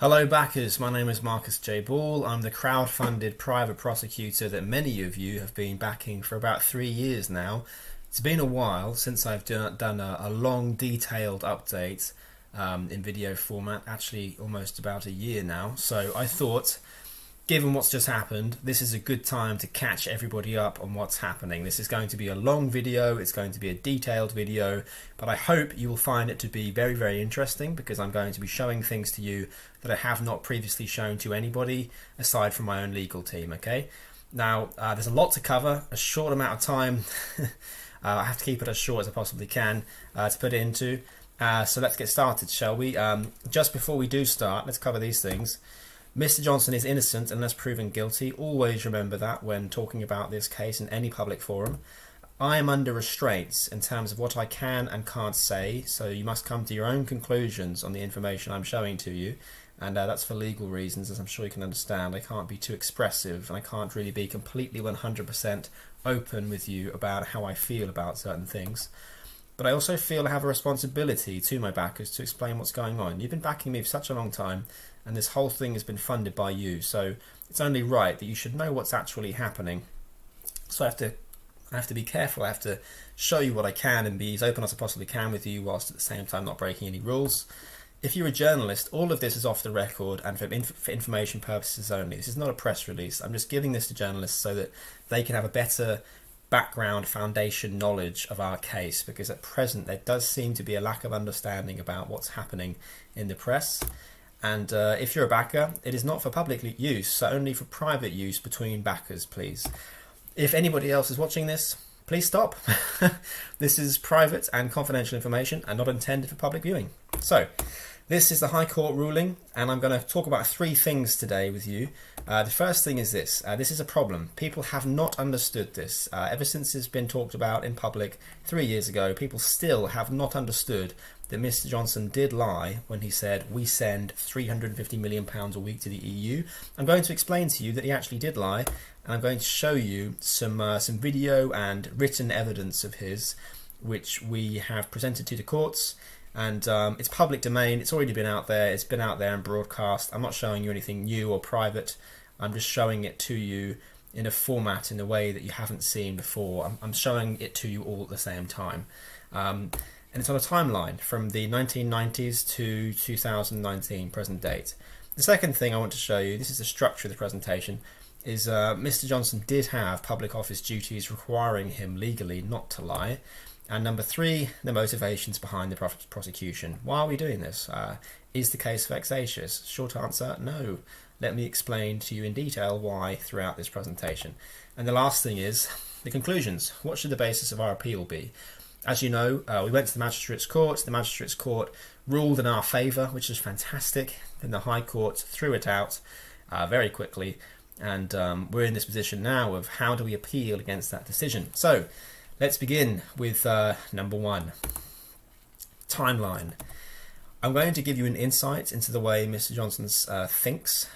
Hello backers, my name is Marcus J. Ball. I'm the crowd-funded private prosecutor that many of you have been backing for about 3 years now. It's been a while since I've done a long detailed update in video format, actually almost about a year now. So I thought, given what's just happened, this is a good time to catch everybody up on what's happening. This is going to be a long video, it's going to be a detailed video, but I hope you will find it to be very, very interesting because I'm going to be showing things to you that I have not previously shown to anybody aside from my own legal team, okay? Now, there's a lot to cover, a short amount of time. I have to keep it as short as I possibly can to put it into. So let's get started, shall we? Just before we do start, let's cover these things. Mr. Johnson is innocent unless proven guilty. Always remember that when talking about this case in any public forum. I am under restraints in terms of what I can and can't say, so you must come to your own conclusions on the information I'm showing to you, and that's for legal reasons, as I'm sure you can understand. I can't be too expressive, and I can't really be completely 100% open with you about how I feel about certain things. But I also feel I have a responsibility to my backers to explain what's going on. You've been backing me for such a long time, and this whole thing has been funded by you, so it's only right that you should know what's actually happening. So I have to be careful. I have to show you what I can and be as open as I possibly can with you, whilst at the same time not breaking any rules. If you're a journalist, all of this is off the record and for information purposes only. This is not a press release. I'm just giving this to journalists so that they can have a better background foundation knowledge of our case, because at present there does seem to be a lack of understanding about what's happening in the press. And if you're a backer, it is not for public use, so only for private use between backers, please. If anybody else is watching this, please stop. This is private and confidential information and not intended for public viewing. So, this is the High Court ruling, and I'm going to talk about three things today with you. The first thing is this. This is a problem. People have not understood this. Ever since it's been talked about in public 3 years ago, people still have not understood that Mr. Johnson did lie when he said we send £350 million a week to the EU. I'm going to explain to you that he actually did lie, and I'm going to show you some video and written evidence of his, which we have presented to the courts. And it's public domain. It's already been out there. It's been out there and broadcast. I'm not showing you anything new or private. I'm just showing it to you in a format, in a way that you haven't seen before. I'm showing it to you all at the same time. And it's on a timeline from the 1990s to 2019, present date. The second thing I want to show you, this is the structure of the presentation, is Mr. Johnson did have public office duties requiring him legally not to lie. And number three, the motivations behind the prosecution. Why are we doing this? Is the case vexatious? Short answer, no. Let me explain to you in detail why throughout this presentation. And the last thing is the conclusions. What should the basis of our appeal be? As you know, we went to the Magistrates' Court. The Magistrates' Court ruled in our favour, which is fantastic. Then the High Court threw it out very quickly. And we're in this position now of how do we appeal against that decision. So, let's begin with number one, timeline. I'm going to give you an insight into the way Mr. Johnson thinks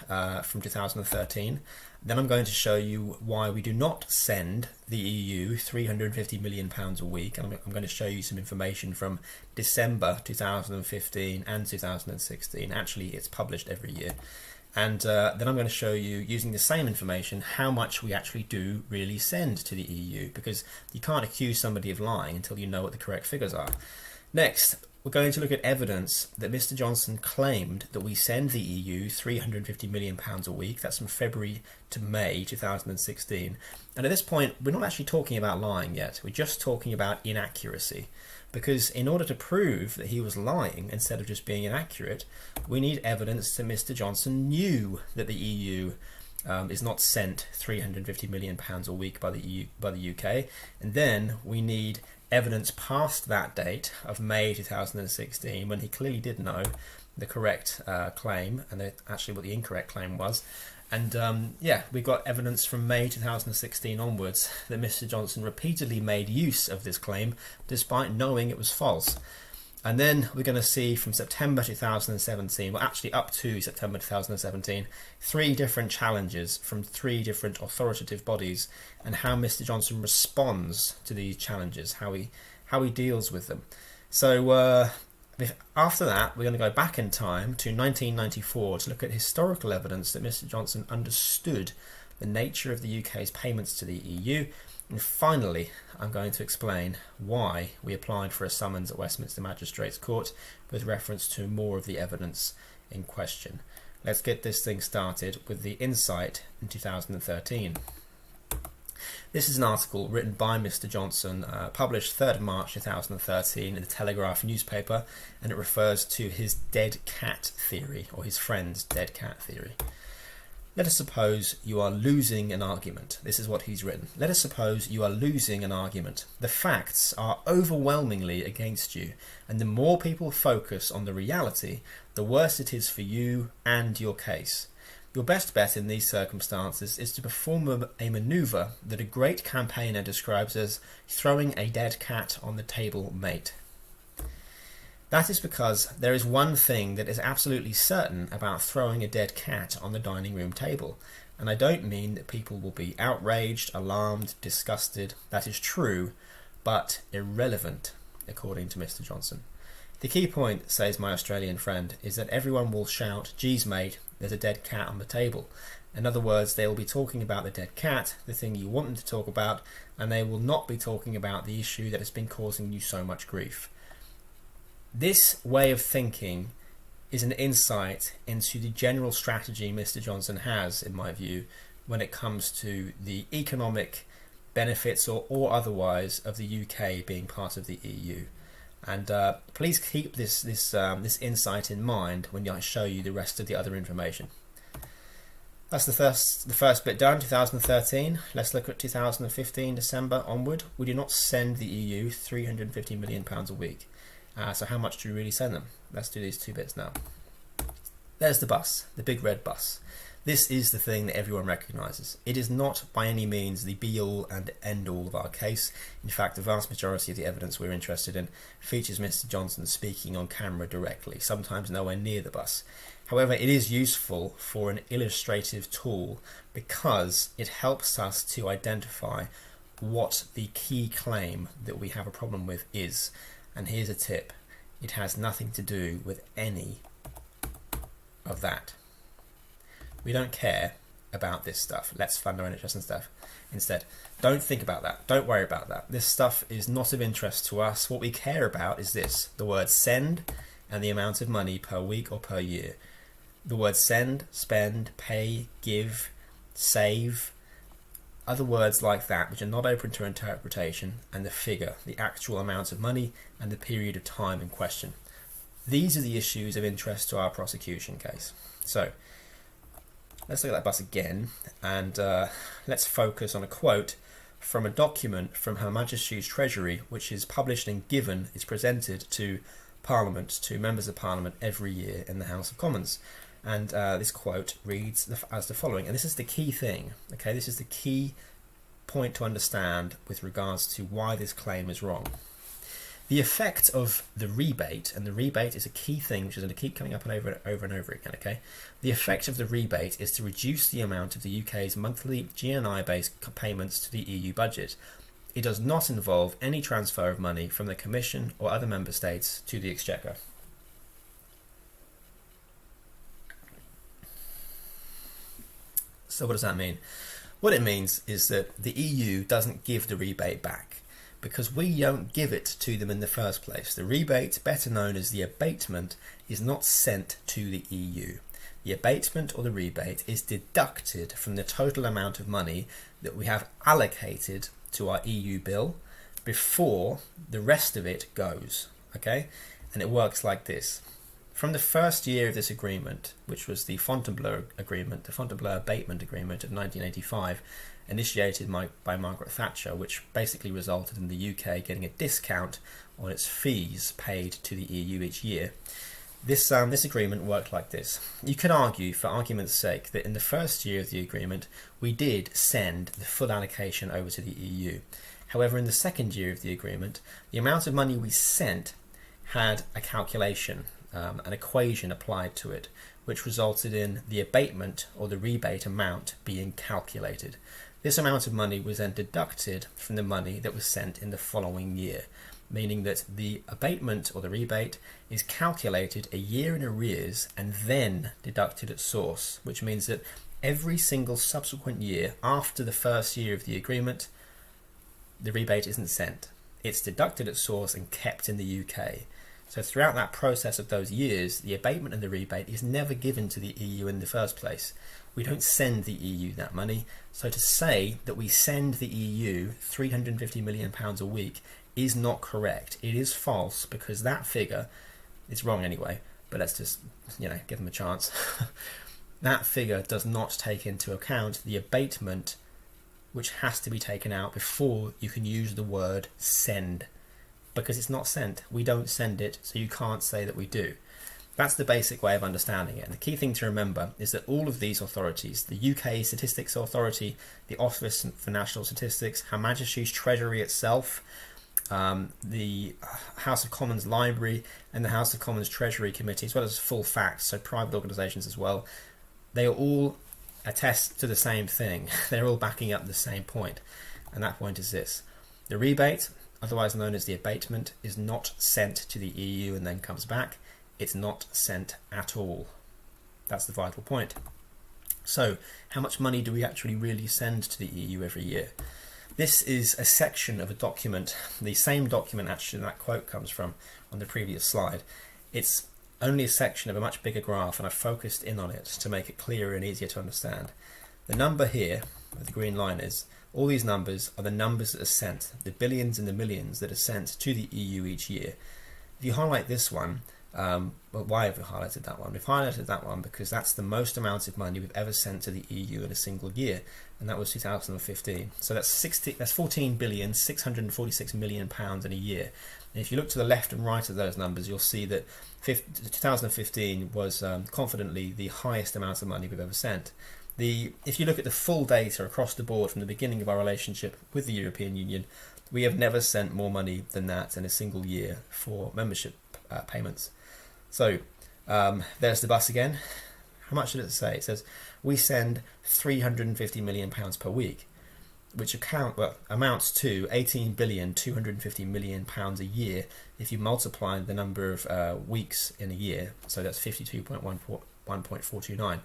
from 2013. Then I'm going to show you why we do not send the EU £350 million a week. And I'm going to show you some information from December 2015 and 2016. Actually, it's published every year. And then I'm going to show you, using the same information, how much we actually do really send to the EU, because you can't accuse somebody of lying until you know what the correct figures are. Next, we're going to look at evidence that Mr. Johnson claimed that we send the EU £350 million a week. That's from February to May 2016. And at this point, we're not actually talking about lying yet. We're just talking about inaccuracy. Because in order to prove that he was lying instead of just being inaccurate, we need evidence that Mr. Johnson knew that the EU is not sent £350 million a week by the UK. And then we need evidence past that date of May 2016, when he clearly did know the correct claim and actually what the incorrect claim was. And yeah, we got evidence from May 2016 onwards that Mr. Johnson repeatedly made use of this claim despite knowing it was false. And then we're going to see from September 2017, well actually up to September 2017, 3 different challenges from 3 different authoritative bodies, and how Mr. Johnson responds to these challenges, how he deals with them. So After that, we're going to go back in time to 1994 to look at historical evidence that Mr. Johnson understood the nature of the UK's payments to the EU. And finally, I'm going to explain why we applied for a summons at Westminster Magistrates Court with reference to more of the evidence in question. Let's get this thing started with the insight in 2013. This is an article written by Mr. Johnson, published 3rd of March 2013 in the Telegraph newspaper, and it refers to his dead cat theory, or his friend's dead cat theory. Let us suppose you are losing an argument. This is what he's written. Let us suppose you are losing an argument. The facts are overwhelmingly against you, and the more people focus on the reality, the worse it is for you and your case. Your best bet in these circumstances is to perform a manoeuvre that a great campaigner describes as throwing a dead cat on the table mate. That is because there is one thing that is absolutely certain about throwing a dead cat on the dining room table, and I don't mean that people will be outraged, alarmed, disgusted. That is true, but irrelevant, according to Mr. Johnson. The key point, says my Australian friend, is that everyone will shout, "Geez mate, there's a dead cat on the table." In other words, they will be talking about the dead cat, the thing you want them to talk about, and they will not be talking about the issue that has been causing you so much grief. This way of thinking is an insight into the general strategy Mr. Johnson has, in my view, when it comes to the economic benefits or otherwise of the UK being part of the EU. And please keep this insight in mind when I show you the rest of the other information. That's the first bit done, 2013. Let's look at 2015, December onward. We do not send the EU £350 million a week. So how much do we really send them? Let's do these two bits now. There's the bus, the big red bus. This is the thing that everyone recognises. It is not by any means the be-all and end-all of our case. In fact, the vast majority of the evidence we're interested in features Mr. Johnson speaking on camera directly, sometimes nowhere near the bus. However, it is useful for an illustrative tool because it helps us to identify what the key claim that we have a problem with is. And here's a tip. It has nothing to do with any of that. We don't care about this stuff. Let's fund our NHS and stuff instead. Don't think about that. Don't worry about that. This stuff is not of interest to us. What we care about is this: the word send and the amount of money per week or per year. The word send, spend, pay, give, save, other words like that which are not open to interpretation, and the figure, the actual amount of money and the period of time in question. These are the issues of interest to our prosecution case. So let's look at that bus again, and let's focus on a quote from a document from Her Majesty's Treasury, which is published and given, is presented to Parliament, to members of Parliament every year in the House of Commons. And this quote reads as the following, and this is the key thing, okay, this is the key point to understand with regards to why this claim is wrong. The effect of the rebate, and the rebate is a key thing which is going to keep coming up and over and over again, okay? The effect of the rebate is to reduce the amount of the UK's monthly GNI-based payments to the EU budget. It does not involve any transfer of money from the Commission or other member states to the Exchequer. So what does that mean? What it means is that the EU doesn't give the rebate back, because we don't give it to them in the first place. The rebate, better known as the abatement, is not sent to the EU. The abatement or the rebate is deducted from the total amount of money that we have allocated to our EU bill before the rest of it goes, okay? And it works like this. From the first year of this agreement, which was the Fontainebleau Agreement, the Fontainebleau Abatement Agreement of 1985, initiated by Margaret Thatcher, which basically resulted in the UK getting a discount on its fees paid to the EU each year. This agreement worked like this. You could argue, for argument's sake, that in the first year of the agreement, we did send the full allocation over to the EU. However, in the second year of the agreement, the amount of money we sent had a calculation, an equation applied to it, which resulted in the abatement or the rebate amount being calculated. This amount of money was then deducted from the money that was sent in the following year. meaning that the abatement or the rebate is calculated a year in arrears and then deducted at source, which means that every single subsequent year after the first year of the agreement, the rebate isn't sent. It's deducted at source and kept in the UK. So throughout that process of those years, the abatement and the rebate is never given to the EU in the first place. We don't send the EU that money. So to say that we send the EU £350 million a week is not correct. It is false, because that figure, it's wrong anyway, but let's just, give them a chance. That figure does not take into account the abatement which has to be taken out before you can use the word send, because it's not sent. We don't send it, so you can't say that we do. That's the basic way of understanding it. And the key thing to remember is that all of these authorities, the UK Statistics Authority, the Office for National Statistics, Her Majesty's Treasury itself, the House of Commons Library and the House of Commons Treasury Committee, as well as Full Facts, so private organisations as well, they are all attest to the same thing. They're all backing up the same point, and that point is this: the rebate, otherwise known as the abatement, is not sent to the EU and then comes back. It's not sent at all. That's the vital point. So how much money do we actually really send to the EU every year? This is a section of a document, the same document actually that quote comes from on the previous slide. It's only a section of a much bigger graph, and I've focused in on it to make it clearer and easier to understand. The number here, where the green line is, all these numbers are the numbers that are sent, the billions and the millions that are sent to the EU each year. If you highlight this one, well, why have we highlighted that one? We've highlighted that one because that's the most amount of money we've ever sent to the EU in a single year, and that was 2015. So that's 14,646 million pounds in a year. And if you look to the left and right of those numbers, you'll see that 2015 was confidently the highest amount of money we've ever sent. If you look at the full data across the board from the beginning of our relationship with the European Union, we have never sent more money than that in a single year for membership payments. So there's the bus again. How much did it say? It says we send £350 million per week, which amounts to £18,250 million a year if you multiply the number of weeks in a year. So that's 52.1.429.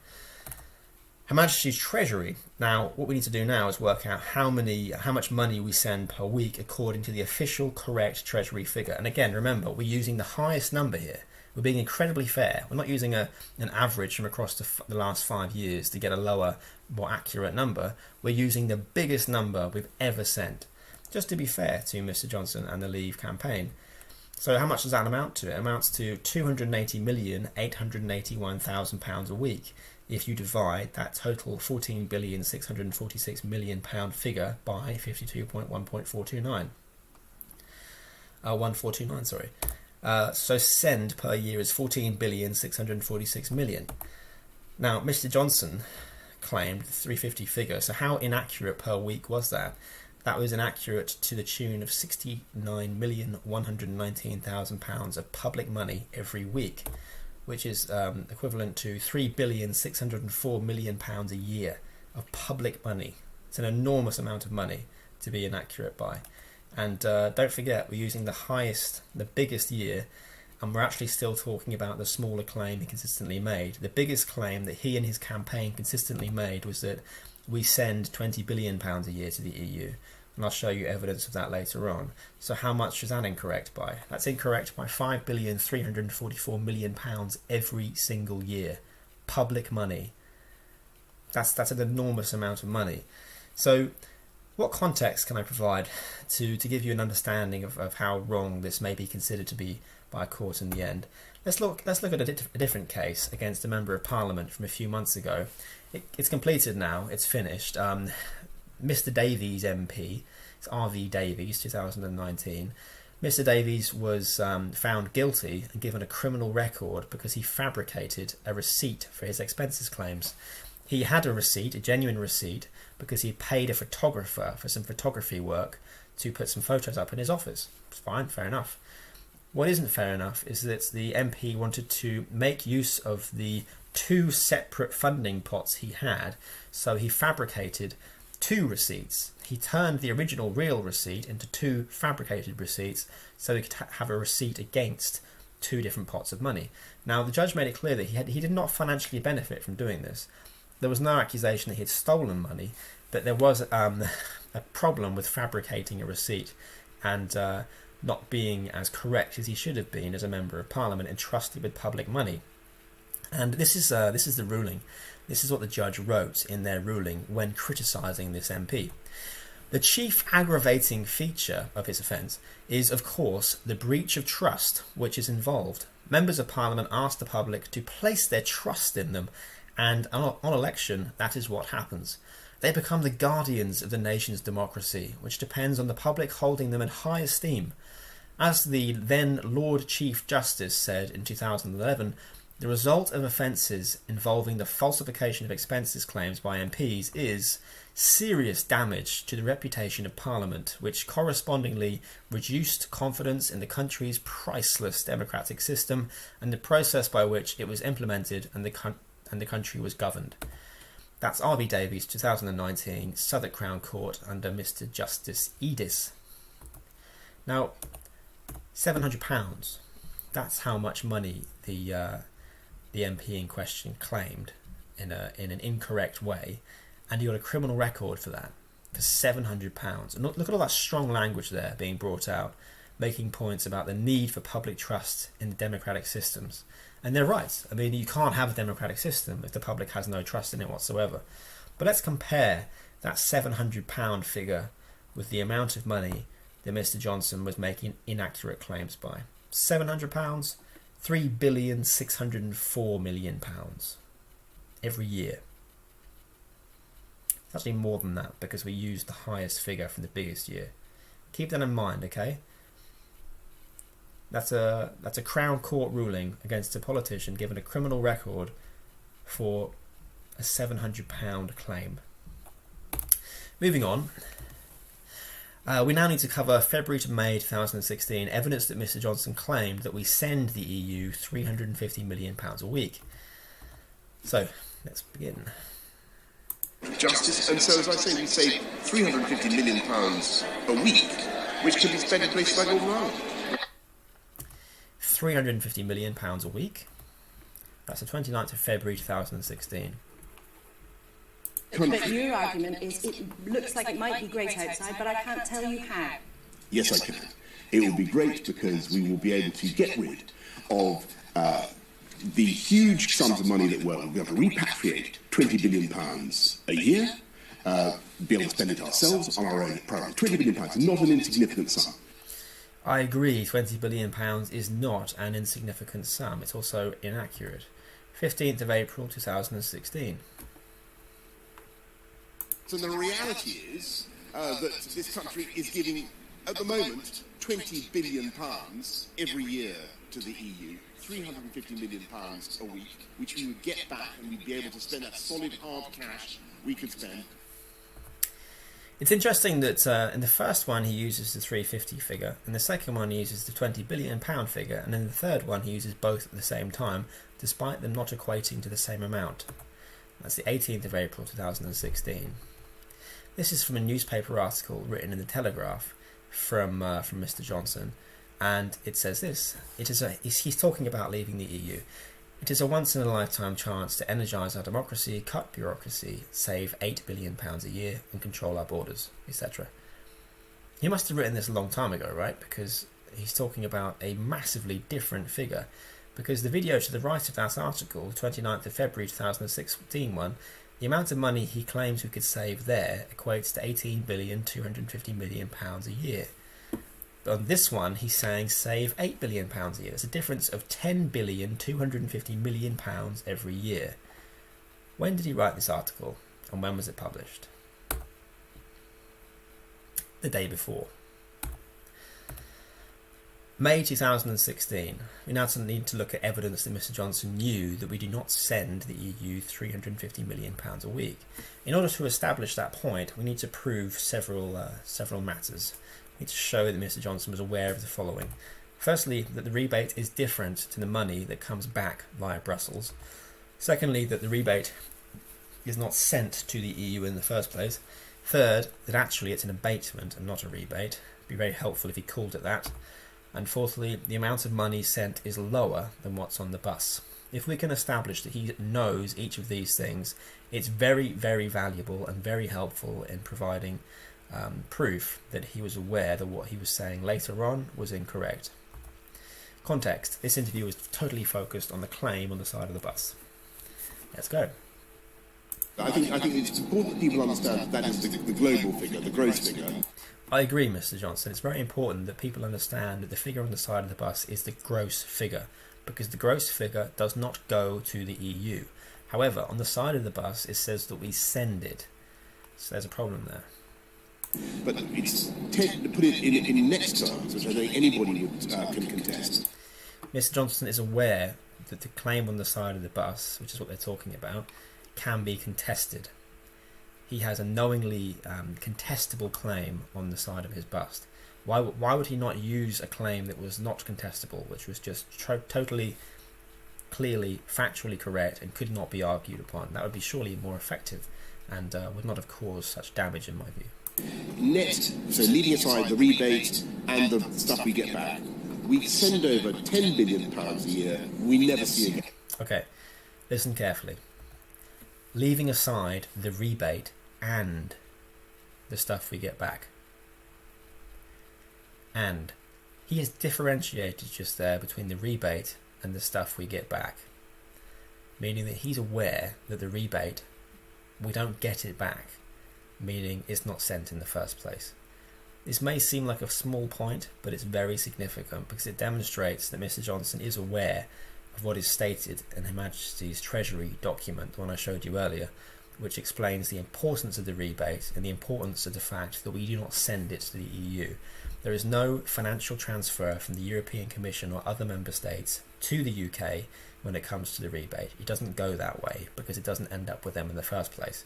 Her Majesty's Treasury. Now, what we need to do now is work out how much money we send per week according to the official correct Treasury figure. And again, remember, we're using the highest number here. We're being incredibly fair. We're not using an average from across the last 5 years to get a lower, more accurate number. We're using the biggest number we've ever sent, just to be fair to Mr. Johnson and the Leave campaign. So how much does that amount to? It amounts to £280,881,000 a week if you divide that total £14,646 million figure by 52.1.429. 1,429, sorry. So send per year is 14,646 million. Now, Mr. Johnson claimed the 350 figure. So how inaccurate per week was that? That was inaccurate to the tune of £69,119,000 of public money every week, which is equivalent to £3,604 million a year of public money. It's an enormous amount of money to be inaccurate by. And don't forget, we're using the biggest year, and we're actually still talking about the smaller claim he consistently made. The biggest claim that he and his campaign consistently made was that we send £20 billion a year to the EU. And I'll show you evidence of that later on. So how much is that incorrect by? That's incorrect by £5,344 million every single year. Public money. That's an enormous amount of money. So what context can I provide to give you an understanding of how wrong this may be considered to be by a court in the end? Let's look at a different case against a Member of Parliament from a few months ago. It's completed now, it's finished. Mr. Davies MP, it's RV Davies, 2019. Mr. Davies was found guilty and given a criminal record because he fabricated a receipt for his expenses claims. He had a receipt, a genuine receipt, because he paid a photographer for some photography work to put some photos up in his office. It's fine, fair enough. What isn't fair enough is that the MP wanted to make use of the two separate funding pots he had, so he fabricated two receipts. He turned the original real receipt into two fabricated receipts so he could have a receipt against two different pots of money. Now, the judge made it clear that he did not financially benefit from doing this. There was no accusation that he had stolen money, but there was a problem with fabricating a receipt and not being as correct as he should have been as a member of Parliament entrusted with public money. And this is the ruling. This is what the judge wrote in their ruling when criticising this MP. The chief aggravating feature of his offence is, of course, the breach of trust which is involved. Members of Parliament ask the public to place their trust in them, and on election, that is what happens. They become the guardians of the nation's democracy, which depends on the public holding them in high esteem. As the then Lord Chief Justice said in 2011, the result of offences involving the falsification of expenses claims by MPs is serious damage to the reputation of Parliament, which correspondingly reduced confidence in the country's priceless democratic system and the process by which it was implemented and the country was governed. That's R.B. Davies, 2019, Southwark Crown Court under Mr. Justice Edis. Now, £700. That's how much money the MP in question claimed in an incorrect way, and he got a criminal record for that, for £700. And look at all that strong language there being brought out, making points about the need for public trust in the democratic systems. And they're right. I mean, you can't have a democratic system if the public has no trust in it whatsoever. But let's compare that £700 figure with the amount of money that Mr. Johnson was making inaccurate claims by. £700, £3,604,000,000 every year. It's actually more than that because we used the highest figure from the biggest year. Keep that in mind, okay? That's a Crown Court ruling against a politician given a criminal record for a £700 claim. Moving on. We now need to cover February to May 2016 evidence that Mr. Johnson claimed that we send the EU £350 million a week. So, let's begin. Justice, and so as I say, we save £350 million a week, which can be spent in places like Northern Ireland. £350 million a week. That's the 29th of February 2016. But your argument is it looks like it might be great outside, but I can't tell you how. Yes, I can. It will be great because we will be able to get rid of the huge sums of money that we'll be able to repatriate £20 billion a year, be able to spend it ourselves on our own private. £20 billion, not an insignificant sum. I agree, £20 billion is not an insignificant sum. It's also inaccurate. 15th of April 2016. So the reality is that this country is giving, at the moment, £20 billion every year to the EU, £350 million a week, which we would get back and we'd be able to spend that solid hard cash we could spend. It's interesting that in the first one he uses the 350 figure, in the second one he uses the £20 billion figure, and in the third one he uses both at the same time, despite them not equating to the same amount. That's the 18th of April 2016. This is from a newspaper article written in the Telegraph from Mr. Johnson, and it says this. He's talking about leaving the EU. It is a once-in-a-lifetime chance to energise our democracy, cut bureaucracy, save £8 billion a year and control our borders, etc. He must have written this a long time ago, right? Because he's talking about a massively different figure. Because the video to the right of that article, the 29th of February 2016 one, the amount of money he claims we could save there equates to £18,250,000,000 a year. But on this one, he's saying save £8 billion a year. It's a difference of £10,250,000,000 every year. When did he write this article, and when was it published? The day before. May 2016. We now need to look at evidence that Mr. Johnson knew that we do not send the EU £350 million a week. In order to establish that point, we need to prove several matters. We need to show that Mr. Johnson was aware of the following. Firstly, that the rebate is different to the money that comes back via Brussels. Secondly, that the rebate is not sent to the EU in the first place. Third, that actually it's an abatement and not a rebate. It'd be very helpful if he called it that. And fourthly, the amount of money sent is lower than what's on the bus. If we can establish that he knows each of these things, it's very, very valuable and very helpful in providing proof that he was aware that what he was saying later on was incorrect. Context. This interview was totally focused on the claim on the side of the bus. Let's go. I think it's important that people understand that is the global figure, the gross figure. I agree, Mr. Johnson. It's very important that people understand that the figure on the side of the bus is the gross figure, because the gross figure does not go to the EU. However, on the side of the bus, it says that we send it. So there's a problem there. But it's to put it in next terms, which I think anybody can contest. Mr. Johnson is aware that the claim on the side of the bus, which is what they're talking about, can be contested. He has a knowingly contestable claim on the side of his bust. Why would he not use a claim that was not contestable, which was just totally, clearly, factually correct and could not be argued upon? That would be surely more effective and would not have caused such damage in my view. Next, so leaving aside the rebate and the stuff we get back, we send over £10 billion a year we never see again. Okay, listen carefully. Leaving aside the rebate and the stuff we get back. And he has differentiated just there between the rebate and the stuff we get back. Meaning that he's aware that the rebate, we don't get it back. Meaning it's not sent in the first place. This may seem like a small point, but it's very significant because it demonstrates that Mr. Johnson is aware of what is stated in Her Majesty's Treasury document, the one I showed you earlier, which explains the importance of the rebate and the importance of the fact that we do not send it to the EU. There is no financial transfer from the European Commission or other member states to the UK when it comes to the rebate. It doesn't go that way because it doesn't end up with them in the first place.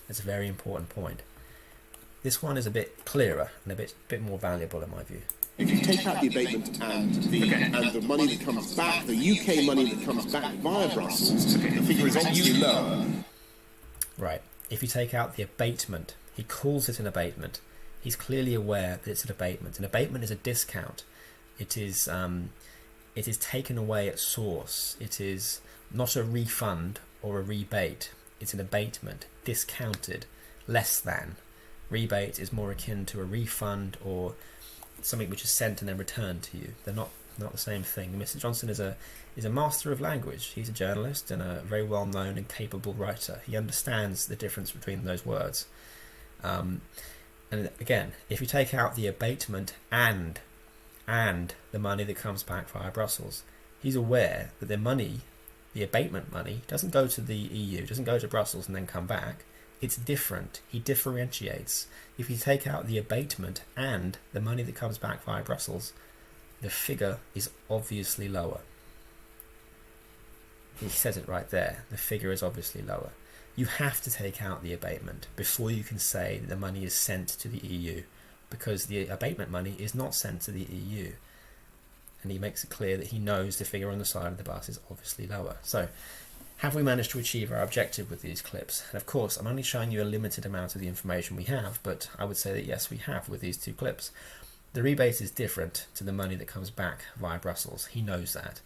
That's a very important point. This one is a bit clearer and a bit more valuable in my view. If you take out the abatement and the money that comes back, the UK money that comes back via Brussels, the figure is obviously lower. Right. If you take out the abatement, he calls it an abatement. He's clearly aware that it's an abatement. An abatement is a discount. It is taken away at source. It is not a refund or a rebate. It's an abatement, discounted, less than. Rebate is more akin to a refund or something which is sent and then returned to you. They're not the same thing. Mr. Johnson is a master of language. He's a journalist and a very well-known and capable writer. He understands the difference between those words. And again, if you take out the abatement and the money that comes back via Brussels, he's aware that the abatement money, doesn't go to the EU, doesn't go to Brussels and then come back. It's different. He differentiates. If you take out the abatement and the money that comes back via Brussels, the figure is obviously lower. He says it right there. The figure is obviously lower. You have to take out the abatement before you can say that the money is sent to the EU, because the abatement money is not sent to the EU. And he makes it clear that he knows the figure on the side of the bus is obviously lower. So, have we managed to achieve our objective with these clips? And of course, I'm only showing you a limited amount of the information we have, but I would say that yes, we have with these two clips. The rebate is different to the money that comes back via Brussels. He knows that.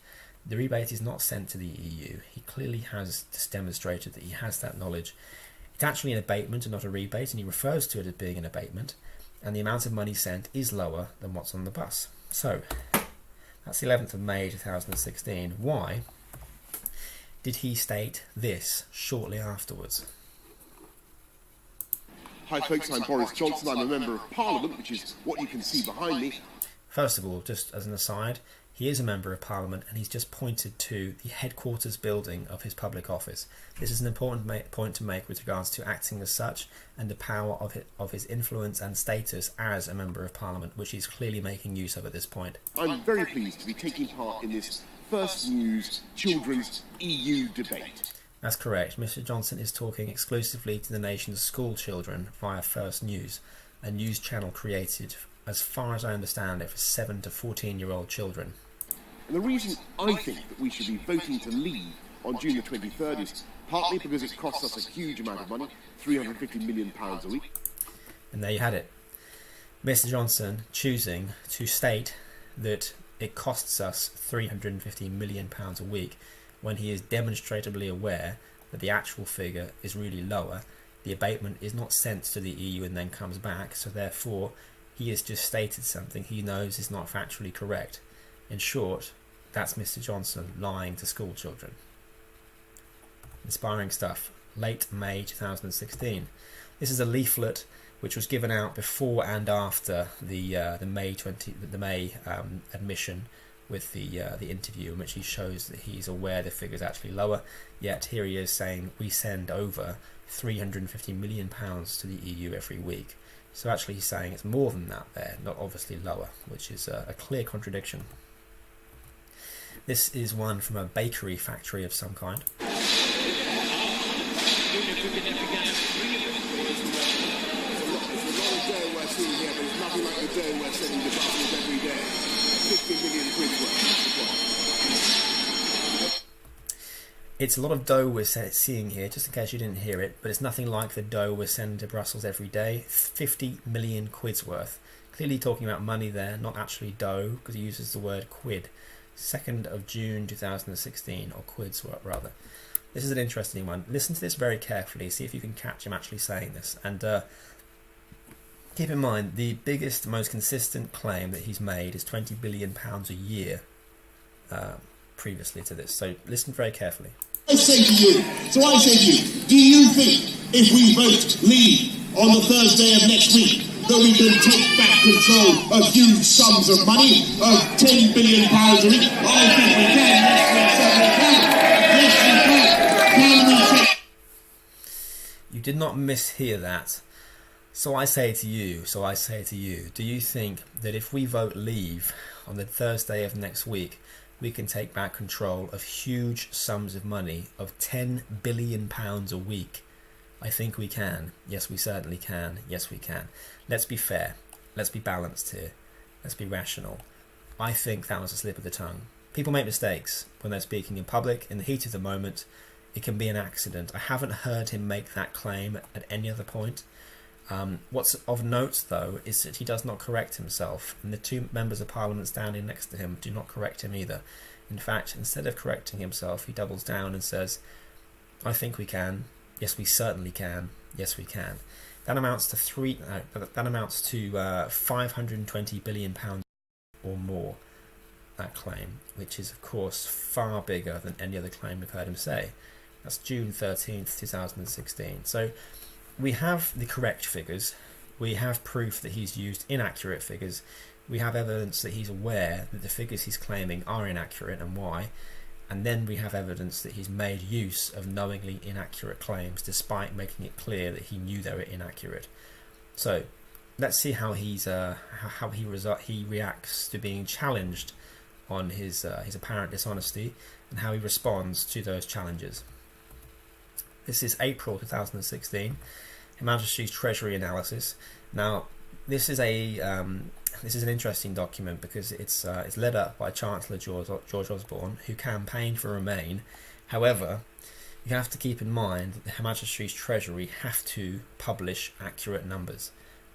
The rebate is not sent to the EU. He clearly has demonstrated that he has that knowledge. It's actually an abatement and not a rebate, and he refers to it as being an abatement, and the amount of money sent is lower than what's on the bus. So, that's the 11th of May 2016. Why did he state this shortly afterwards? Hi folks, I'm Boris Johnson. I'm a Member of Parliament, which is what you can see behind me. First of all, just as an aside, he is a Member of Parliament and he's just pointed to the headquarters building of his public office. This is an important point to make with regards to acting as such and the power of his influence and status as a Member of Parliament, which he's clearly making use of at this point. I'm very pleased to be taking part in this First News Children's EU debate. That's correct. Mr. Johnson is talking exclusively to the nation's school children via First News, a news channel created, as far as I understand it, for 7 to 14-year-old children. And the reason I think that we should be voting to leave on June the 23rd is partly because it costs us a huge amount of money, £350 million a week. And there you had it. Mr. Johnson choosing to state that it costs us £350 million a week when he is demonstrably aware that the actual figure is really lower. The abatement is not sent to the EU and then comes back, so therefore he has just stated something he knows is not factually correct. In short, that's Mr. Johnson lying to school children. Inspiring stuff. Late May 2016. This is a leaflet which was given out before and after the May admission with the interview, in which he shows that he's aware the figure is actually lower. Yet here he is saying we send over £350 million to the EU every week. So actually he's saying it's more than that there, not obviously lower, which is a clear contradiction. This is one from a bakery factory of some kind. It's a lot of dough we're seeing here, just in case you didn't hear it, but it's nothing like the dough we're sending to Brussels every day. 50 million quid's worth. Clearly talking about money there, not actually dough, because he uses the word quid. 2nd of June 2016, or quids rather. This is an interesting one. Listen to this very carefully, see if you can catch him actually saying this. And keep in mind, the biggest, most consistent claim that he's made is £20 billion a year previously to this. So listen very carefully. I say to you, do you think if we vote leave on the Thursday of next week that we can take back control of huge sums of money, of £10 billion a week? I think we can. Yes, we can. Can we take... You did not mishear that. So I say to you, do you think that if we vote leave on the Thursday of next week, we can take back control of huge sums of money, of £10 billion a week? I think we can. Yes, we certainly can. Yes, we can. Let's be fair. Let's be balanced here. Let's be rational. I think that was a slip of the tongue. People make mistakes when they're speaking in public. In the heat of the moment, it can be an accident. I haven't heard him make that claim at any other point. What's of note, though, is that he does not correct himself, and the two members of Parliament standing next to him do not correct him either. In fact, instead of correcting himself, he doubles down and says, I think we can. Yes, we certainly can. Yes, we can. That amounts to £520 billion or more, that claim, which is, of course, far bigger than any other claim we've heard him say. That's June 13th, 2016. So we have the correct figures, we have proof that he's used inaccurate figures, we have evidence that he's aware that the figures he's claiming are inaccurate and why, and then we have evidence that he's made use of knowingly inaccurate claims despite making it clear that he knew they were inaccurate. So let's see how he reacts to being challenged on his apparent dishonesty and how he responds to those challenges. This is April 2016. Her Majesty's Treasury analysis. Now, this is an interesting document because it's led up by Chancellor George Osborne, who campaigned for Remain. However, you have to keep in mind that the Her Majesty's Treasury have to publish accurate numbers.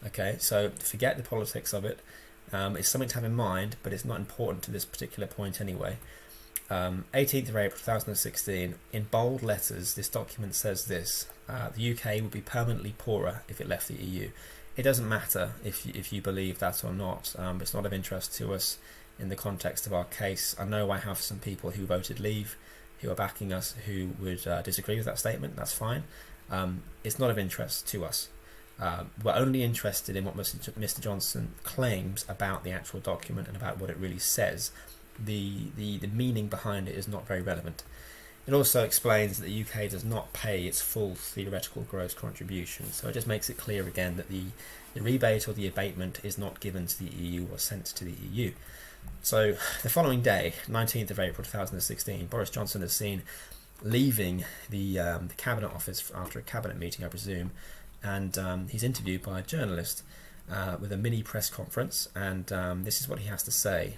Okay, so forget the politics of it. It's something to have in mind, but it's not important to this particular point anyway. 18th of April 2016, in bold letters, this document says this: the UK would be permanently poorer if it left the EU. It doesn't matter if you believe that or not. It's not of interest to us in the context of our case. I know I have some people who voted leave, who are backing us, who would disagree with that statement. That's fine. It's not of interest to us. We're only interested in what Mr. Johnson claims about the actual document and about what it really says. The meaning behind it is not very relevant. It also explains that the UK does not pay its full theoretical gross contribution, so it just makes it clear again that the rebate or the abatement is not given to the EU or sent to the EU. So the following day, 19th of April 2016, Boris Johnson is seen leaving the Cabinet Office after a Cabinet meeting, I presume, and he's interviewed by a journalist with a mini press conference, and this is what he has to say.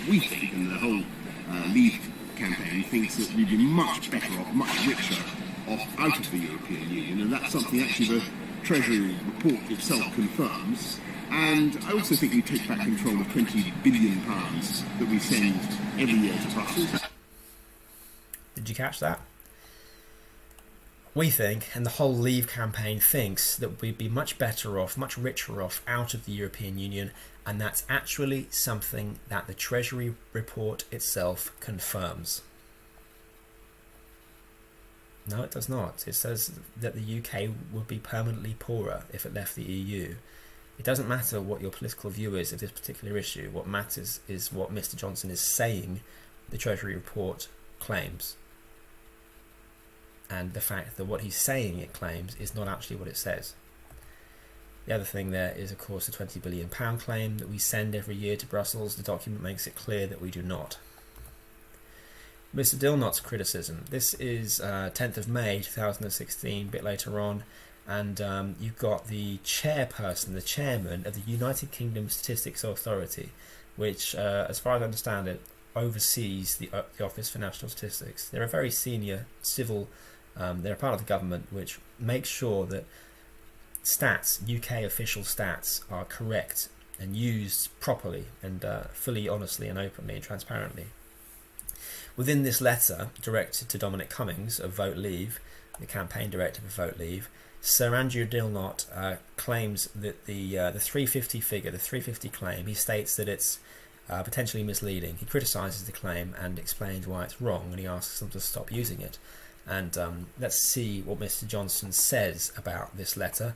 We think, and the whole Leave campaign thinks that we'd be much better off, much richer, out of the European Union, and that's something actually the Treasury report itself confirms. And I also think we take back control of £20 billion that we send every year to Brussels. Did you catch that? We think, and the whole Leave campaign thinks, that we'd be much better off, much richer off out of the European Union, and that's actually something that the Treasury report itself confirms. No, it does not. It says that the UK would be permanently poorer if it left the EU. It doesn't matter what your political view is of this particular issue. What matters is what Mr. Johnson is saying the Treasury report claims. And the fact that what he's saying it claims is not actually what it says. The other thing there is, of course, the £20 billion claim that we send every year to Brussels. The document makes it clear that we do not. Mr. Dilnot's criticism. This is 10th of May 2016, a bit later on, and you've got the chairperson, the chairman of the United Kingdom Statistics Authority, which, as far as I understand it, oversees the Office for National Statistics. They're a very senior civil, they're a part of the government which makes sure that stats, UK official stats, are correct and used properly and fully, honestly and openly and transparently. Within this letter directed to Dominic Cummings of Vote Leave, the campaign director of Vote Leave, Sir Andrew Dilnot claims that the 350 figure, the 350 claim, he states that it's potentially misleading. He criticises the claim and explains why it's wrong, and he asks them to stop using it. And let's see what Mr. Johnson says about this letter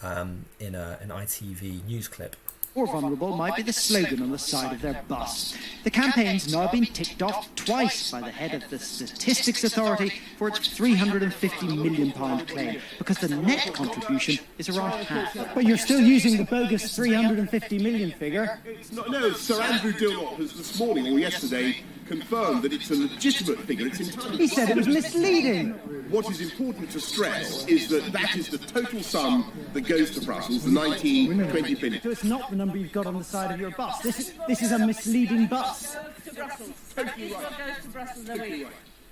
in an ITV news clip. More vulnerable might be the slogan on the side of their bus. The campaign's now been ticked off twice by the head of the Statistics Authority for its £350 million claim, because the net contribution is around half. But you're still using the bogus 350 million figure. No, Sir Andrew Dilnot has this morning or yesterday confirmed that it's a legitimate figure. It's entirely. He said it was misleading. What is important to stress is that that is the total sum that goes to Brussels, the 20 billion. So it's not the number you've got on the side of your bus. This is a misleading bus. To Brussels. Totally This right. one goes to Brussels every Totally year.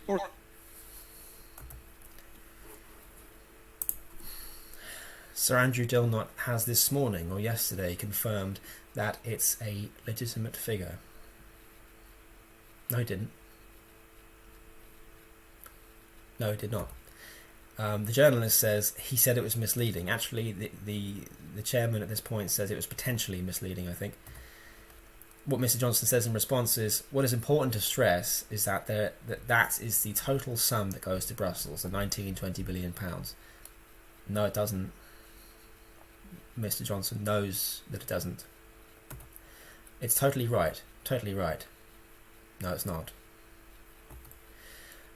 right. Sir Andrew Dilnot has this morning or yesterday confirmed that it's a legitimate figure. No, he didn't. No, he did not. The journalist says he said it was misleading. Actually, the chairman at this point says it was potentially misleading, I think. What Mr. Johnson says in response is, what is important to stress is that that is the total sum that goes to Brussels, the 19-20 billion pounds. No, it doesn't. Mr. Johnson knows that it doesn't. It's totally right. Totally right. No, it's not.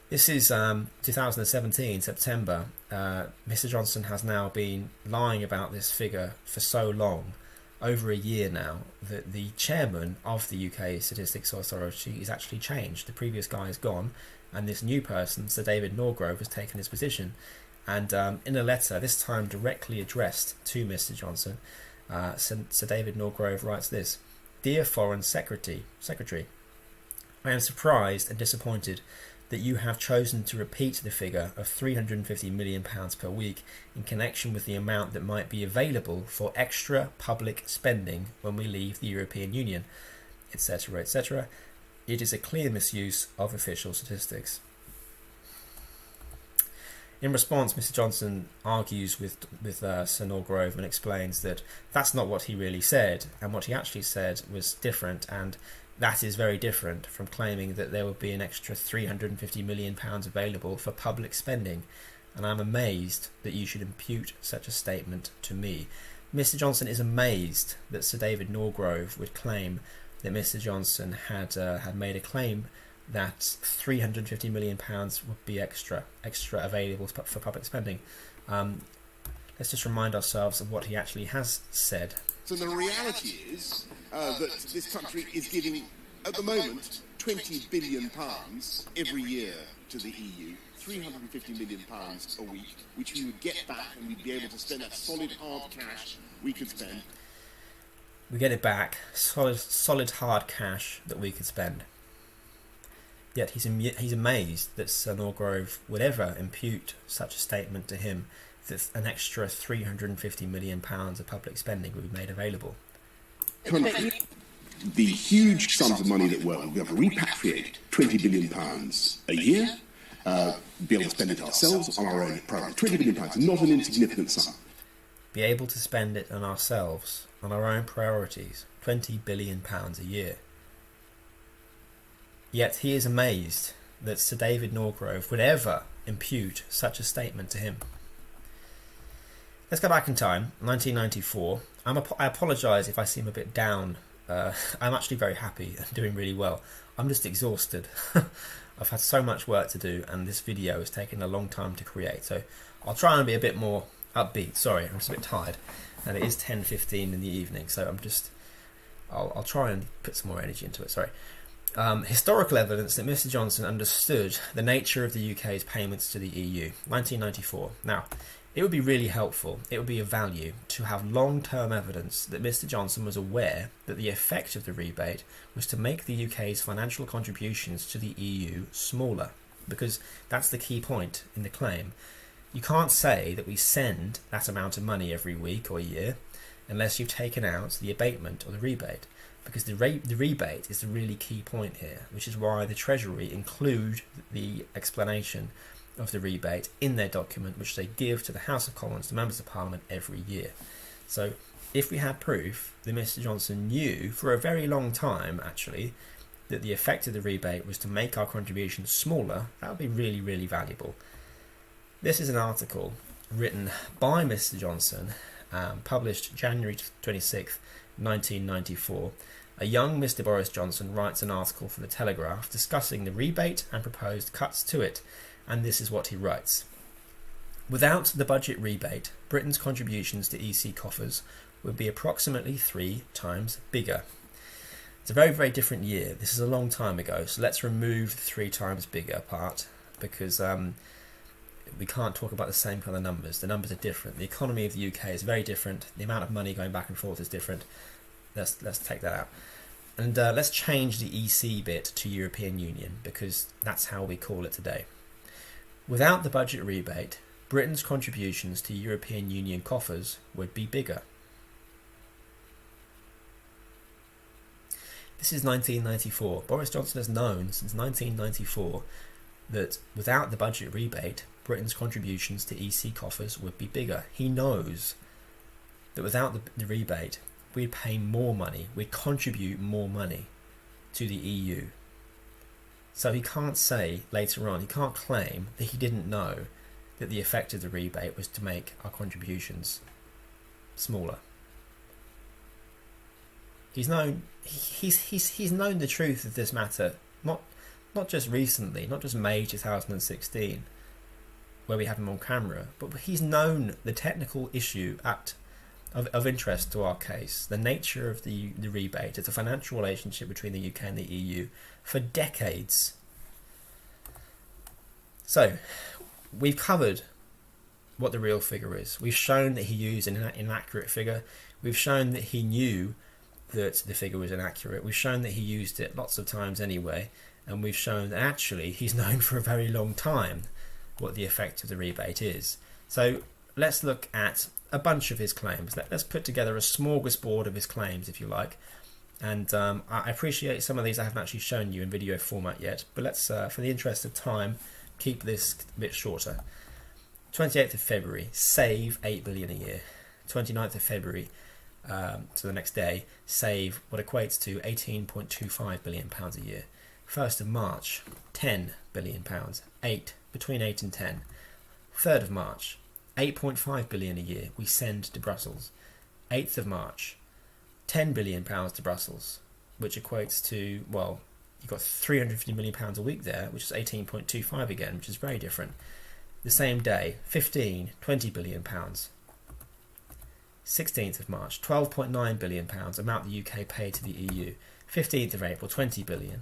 This is 2017, September. Mr. Johnson has now been lying about this figure for so long, over a year now, that the chairman of the UK Statistics Authority is actually changed. The previous guy is gone, and this new person, Sir David Norgrove, has taken his position. And in a letter, this time directly addressed to Mr. Johnson, Sir David Norgrove writes this: "Dear Foreign Secretary, I am surprised and disappointed that you have chosen to repeat the figure of £350 million per week in connection with the amount that might be available for extra public spending when we leave the European Union, etc., etc. It is a clear misuse of official statistics." In response, Mr. Johnson argues with Sir Norgrove and explains that that's not what he really said, and what he actually said was different, and that is very different from claiming that there would be an extra £350 million available for public spending, and I'm amazed that you should impute such a statement to me. Mr. Johnson is amazed that Sir David Norgrove would claim that Mr. Johnson had made a claim that £350 million would be extra available for public spending. Let's just remind ourselves of what he actually has said. So the reality is that this country is giving, at the moment, £20 billion every year to the EU, £350 million a week, which we would get back, and we'd be able to spend that solid hard cash we could spend. We get it back, solid hard cash that we could spend. Yet he's amazed that Sir Norgrove would ever impute such a statement to him, that an extra £350 million of public spending would be made available. Country, the huge sums of money that we're going to repatriate, £20 billion a year, be able to spend it ourselves on our own private. £20 billion, not an insignificant sum. Be able to spend it on ourselves, on our own priorities, £20 billion a year. Yet he is amazed that Sir David Norgrove would ever impute such a statement to him. Let's go back in time, 1994. I apologise if I seem a bit down. I'm actually very happy and doing really well. I'm just exhausted. I've had so much work to do, and this video has taken a long time to create, so I'll try and be a bit more upbeat. Sorry, I'm just a bit tired, and it is 10:15 in the evening, so I'll try and put some more energy into it. Sorry. Historical evidence that Mr. Johnson understood the nature of the UK's payments to the EU, 1994. Now, it would be really helpful, it would be of value, to have long-term evidence that Mr. Johnson was aware that the effect of the rebate was to make the UK's financial contributions to the EU smaller, because that's the key point in the claim. You can't say that we send that amount of money every week or year unless you've taken out the abatement or the rebate, because the rebate is the really key point here, which is why the Treasury include the explanation of the rebate in their document, which they give to the House of Commons, to members of Parliament every year. So if we had proof that Mr. Johnson knew for a very long time actually that the effect of the rebate was to make our contributions smaller, that would be really, really valuable. This is an article written by Mr. Johnson, published January 26th, 1994. A young Mr. Boris Johnson writes an article for the Telegraph discussing the rebate and proposed cuts to it. And this is what he writes. Without the budget rebate, Britain's contributions to EC coffers would be approximately 3 times bigger. It's a very, very different year. This is a long time ago, so let's remove the 3 times bigger part, because we can't talk about the same kind of numbers. The numbers are different. The economy of the UK is very different. The amount of money going back and forth is different. Let's take that out. And let's change the EC bit to European Union, because that's how we call it today. Without the budget rebate, Britain's contributions to European Union coffers would be bigger. This is 1994. Boris Johnson has known since 1994 that without the budget rebate, Britain's contributions to EC coffers would be bigger. He knows that without the rebate, we'd pay more money, we'd contribute more money to the EU. So he can't say later on, he can't claim that he didn't know that the effect of the rebate was to make our contributions smaller. He's known he's known the truth of this matter, not just recently, not just May 2016, where we have him on camera, but he's known the technical issue of interest to our case, the nature of the rebate. It's a financial relationship between the UK and the EU for decades. So, we've covered what the real figure is. We've shown that he used an inaccurate figure. We've shown that he knew that the figure was inaccurate. We've shown that he used it lots of times anyway. And we've shown that actually he's known for a very long time what the effect of the rebate is. So, let's look at a bunch of his claims. Let's put together a smorgasbord of his claims, if you like. And I appreciate some of these I haven't actually shown you in video format yet, but let's, for the interest of time, keep this a bit shorter. 28th of February, save 8 billion a year. 29th of February, so the next day, save what equates to £18.25 billion a year. 1st of March, £10 billion, between 8 and 10. 3rd of March, 8.5 billion a year we send to Brussels. 8th of March, £10 billion to Brussels, which equates to, well, you've got £350 million a week there, which is 18.25 again, which is very different. The same day, 20 billion pounds. 16th of March, £12.9 billion, amount the UK paid to the EU. 15th of April, 20 billion.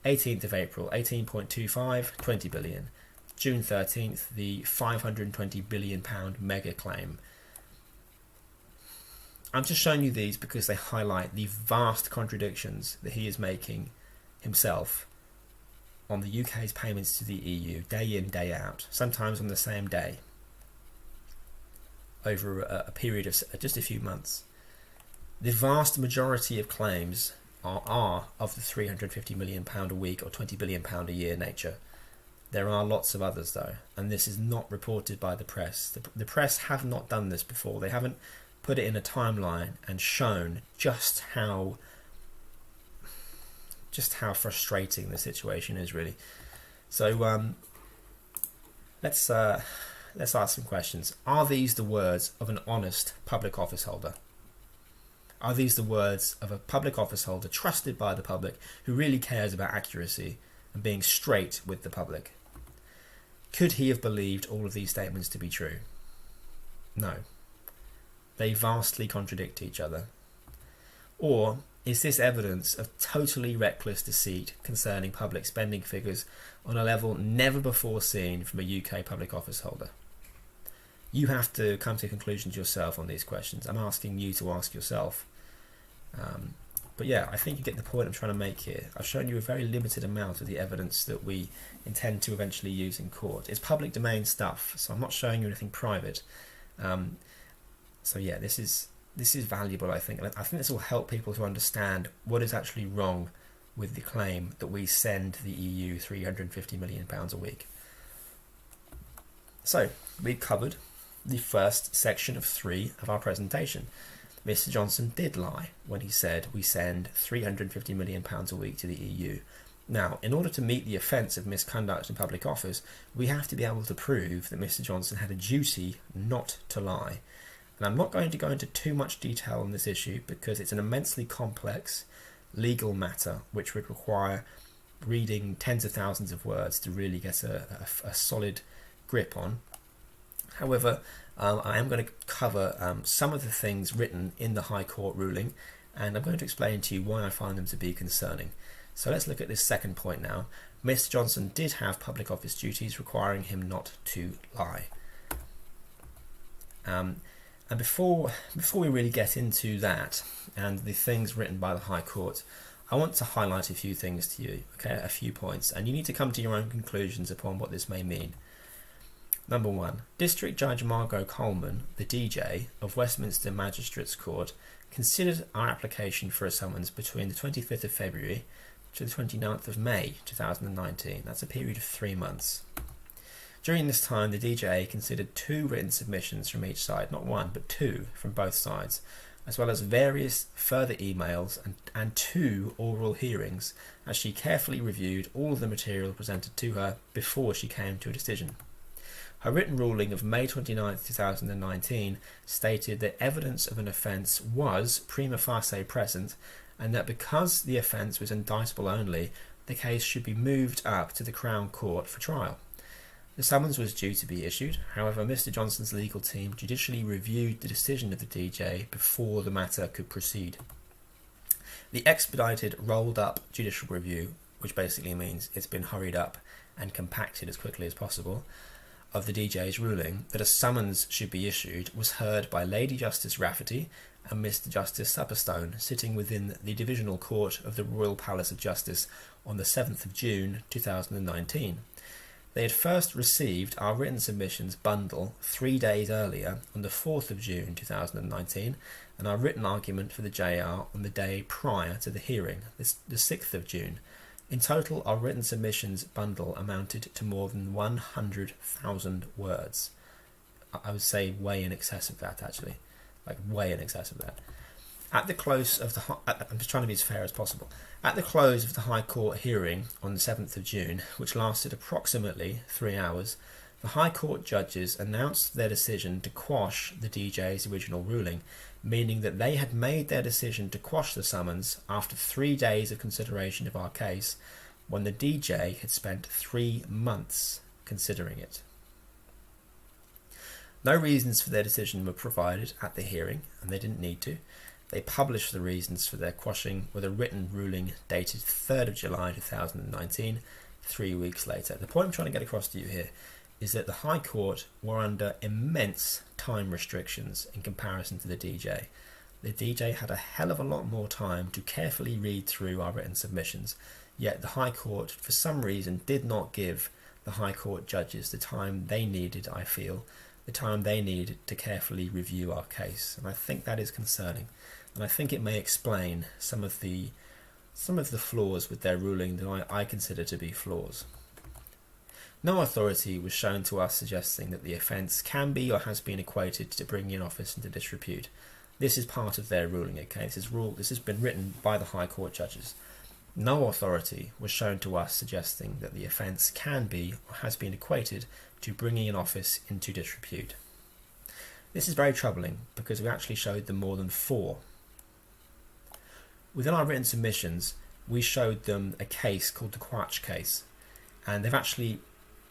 18th of April, 18.25, 20 billion. June 13th, the £520 billion mega claim. I'm just showing you these because they highlight the vast contradictions that he is making himself on the UK's payments to the EU day in, day out, sometimes on the same day, over a period of just a few months. The vast majority of claims are of the £350 million a week or £20 billion a year nature. There are lots of others though, and this is not reported by the press. The press have not done this before. They haven't put it in a timeline and shown just how frustrating the situation is, really. So let's ask some questions. Are these the words of an honest public office holder? Are these the words of a public office holder trusted by the public who really cares about accuracy and being straight with the public? Could he have believed all of these statements to be true? No. They vastly contradict each other. Or is this evidence of totally reckless deceit concerning public spending figures on a level never before seen from a UK public office holder? You have to come to conclusions yourself on these questions. I'm asking you to ask yourself. But yeah, I think you get the point I'm trying to make here. I've shown you a very limited amount of the evidence that we intend to eventually use in court. It's public domain stuff, so I'm not showing you anything private. So yeah, this is valuable, I think. And I think this will help people to understand what is actually wrong with the claim that we send the EU £350 million a week. So we've covered the first section of 3 of our presentation. Mr. Johnson did lie when he said we send £350 million a week to the EU. Now, in order to meet the offence of misconduct in public office, we have to be able to prove that Mr. Johnson had a duty not to lie. And I'm not going to go into too much detail on this issue because it's an immensely complex legal matter which would require reading tens of thousands of words to really get a solid grip on. However, I am going to cover some of the things written in the High Court ruling, and I'm going to explain to you why I find them to be concerning. So let's look at this second point now. Mr. Johnson did have public office duties requiring him not to lie. And before we really get into that and the things written by the High Court, I want to highlight a few things to you, okay, a few points, and you need to come to your own conclusions upon what this may mean. Number 1, District Judge Margot Coleman, the DJ of Westminster Magistrates Court, considered our application for a summons between the 25th of February to the 29th of May 2019. That's a period of 3 months. During this time, the DJ considered 2 written submissions from each side, not 1, but 2 from both sides, as well as various further emails and 2 oral hearings, as she carefully reviewed all of the material presented to her before she came to a decision. Her written ruling of May 29, 2019 stated that evidence of an offence was prima facie present and that because the offence was indictable only, the case should be moved up to the Crown Court for trial. The summons was due to be issued, however Mr. Johnson's legal team judicially reviewed the decision of the DJ before the matter could proceed. The expedited rolled up judicial review, which basically means it's been hurried up and compacted as quickly as possible, of the DJ's ruling that a summons should be issued was heard by Lady Justice Rafferty and Mr. Justice Supperstone, sitting within the Divisional Court of the Royal Palace of Justice on the 7th of June 2019. They had first received our written submissions bundle 3 days earlier on the 4th of June 2019 and our written argument for the JR on the day prior to the hearing, the 6th of June. In total, our written submissions bundle amounted to more than 100,000 words. I would say way in excess of that, actually. Like, way in excess of that. At the close of the... I'm just trying to be as fair as possible. At the close of the High Court hearing on the 7th of June, which lasted approximately 3 hours, the High Court judges announced their decision to quash the DJ's original ruling, meaning that they had made their decision to quash the summons after 3 days of consideration of our case, when the DJ had spent 3 months considering it. No reasons for their decision were provided at the hearing, and they didn't need to. They published the reasons for their quashing with a written ruling dated 3rd of July 2019, 3 weeks later. The point I'm trying to get across to you here is that the High Court were under immense time restrictions in comparison to the DJ. the DJ had a hell of a lot more time to carefully read through our written submissions, yet the High Court, for some reason, did not give the High Court judges the time they needed, I feel, the time they needed to carefully review our case. And I think that is concerning. And I think it may explain some of the flaws with their ruling that I consider to be flaws. No authority was shown to us suggesting that the offence can be or has been equated to bringing an office into disrepute. This is part of their ruling, okay? This has been written by the High Court judges. No authority was shown to us suggesting that the offence can be or has been equated to bringing an office into disrepute. This is very troubling because we actually showed them more than 4. Within our written submissions, we showed them a case called the Quatch case, and they've actually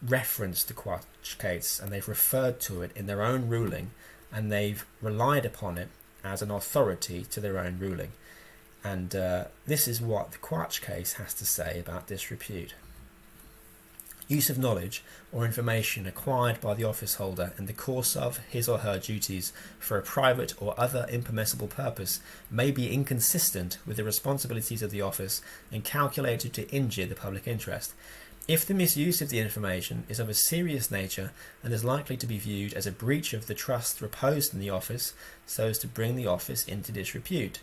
referenced the Quatch case and they've referred to it in their own ruling, and they've relied upon it as an authority to their own ruling. And this is what the Quatch case has to say about disrepute. Use of knowledge or information acquired by the office holder in the course of his or her duties for a private or other impermissible purpose may be inconsistent with the responsibilities of the office and calculated to injure the public interest. If the misuse of the information is of a serious nature and is likely to be viewed as a breach of the trust reposed in the office so as to bring the office into disrepute,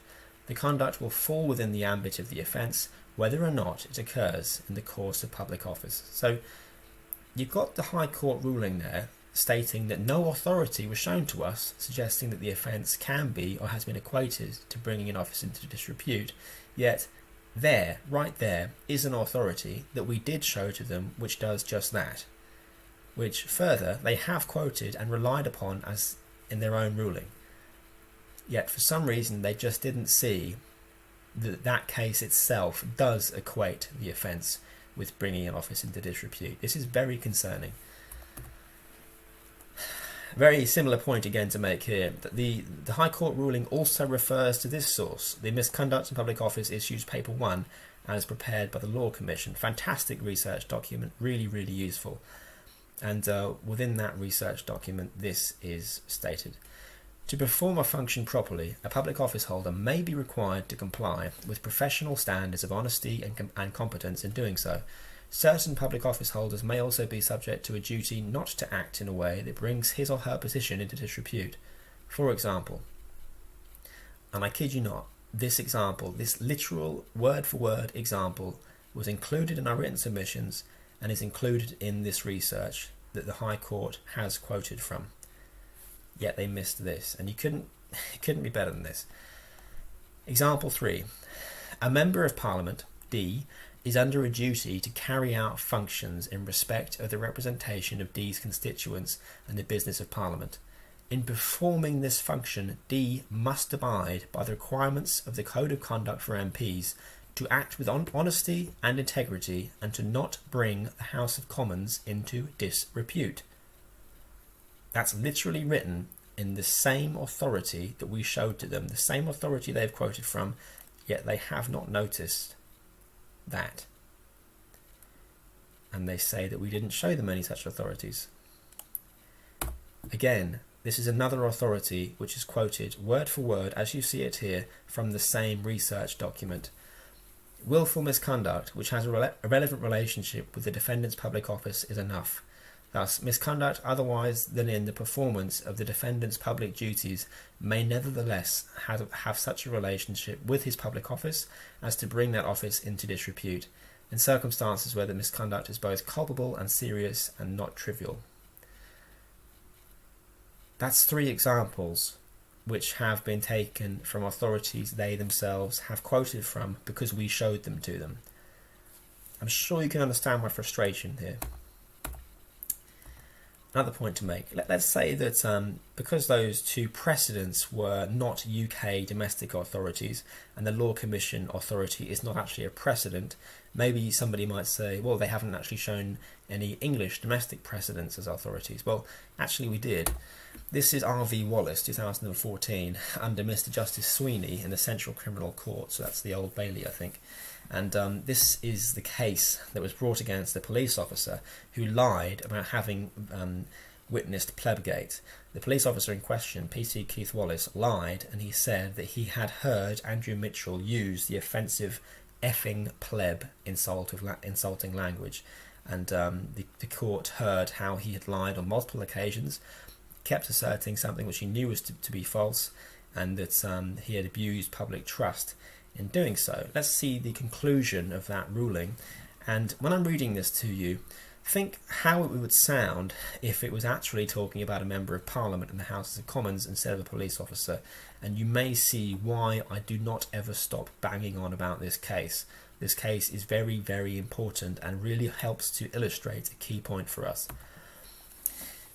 the conduct will fall within the ambit of the offence, whether or not it occurs in the course of public office. So you've got the High Court ruling there stating that no authority was shown to us suggesting that the offence can be or has been equated to bringing an office into disrepute, yet there, right there, is an authority that we did show to them which does just that, which further they have quoted and relied upon as in their own ruling. Yet for some reason they just didn't see that that case itself does equate the offence with bringing an office into disrepute. This is very concerning. Very similar point again to make here, that the High Court ruling also refers to this source, the Misconduct in Public Office Issues Paper 1, as prepared by the Law Commission. Fantastic research document, really, really useful. And within that research document, this is stated. To perform a function properly, a public office holder may be required to comply with professional standards of honesty and competence in doing so. Certain public office holders may also be subject to a duty not to act in a way that brings his or her position into disrepute. For example, and I kid you not, this example, this literal word-for-word example, was included in our written submissions and is included in this research that the High Court has quoted from. Yet they missed this, and it couldn't be better than this. Example 3. A Member of Parliament, D, is under a duty to carry out functions in respect of the representation of D's constituents and the business of Parliament. In performing this function, D must abide by the requirements of the Code of Conduct for MPs, to act with honesty and integrity, and to not bring the House of Commons into disrepute. That's literally written in the same authority that we showed to them, the same authority they've quoted from, yet they have not noticed that. And they say that we didn't show them any such authorities. Again, this is another authority which is quoted word for word, as you see it here, from the same research document. Willful misconduct, which has a relevant relationship with the defendant's public office, is enough. Thus, misconduct otherwise than in the performance of the defendant's public duties may nevertheless have such a relationship with his public office as to bring that office into disrepute, in circumstances where the misconduct is both culpable and serious and not trivial. That's 3 examples which have been taken from authorities they themselves have quoted from because we showed them to them. I'm sure you can understand my frustration here. Another point to make. Let's say that because those 2 precedents were not UK domestic authorities and the Law Commission authority is not actually a precedent, maybe somebody might say, well, they haven't actually shown any English domestic precedents as authorities. Well, actually we did. This is R.V. Wallace, 2014, under Mr. Justice Sweeney in the Central Criminal Court, so that's the Old Bailey, I think. And this is the case that was brought against the police officer who lied about having witnessed plebgate. The police officer in question, PC Keith Wallace, lied, and he said that he had heard Andrew Mitchell use the offensive effing pleb insulting language, and the court heard how he had lied on multiple occasions, kept asserting something which he knew was to be false, and that he had abused public trust in doing so. Let's see the conclusion of that ruling, and when I'm reading this to you, think how it would sound if it was actually talking about a Member of Parliament in the House of Commons instead of a police officer, and you may see why I do not ever stop banging on about this case. This case is very, very important and really helps to illustrate a key point for us.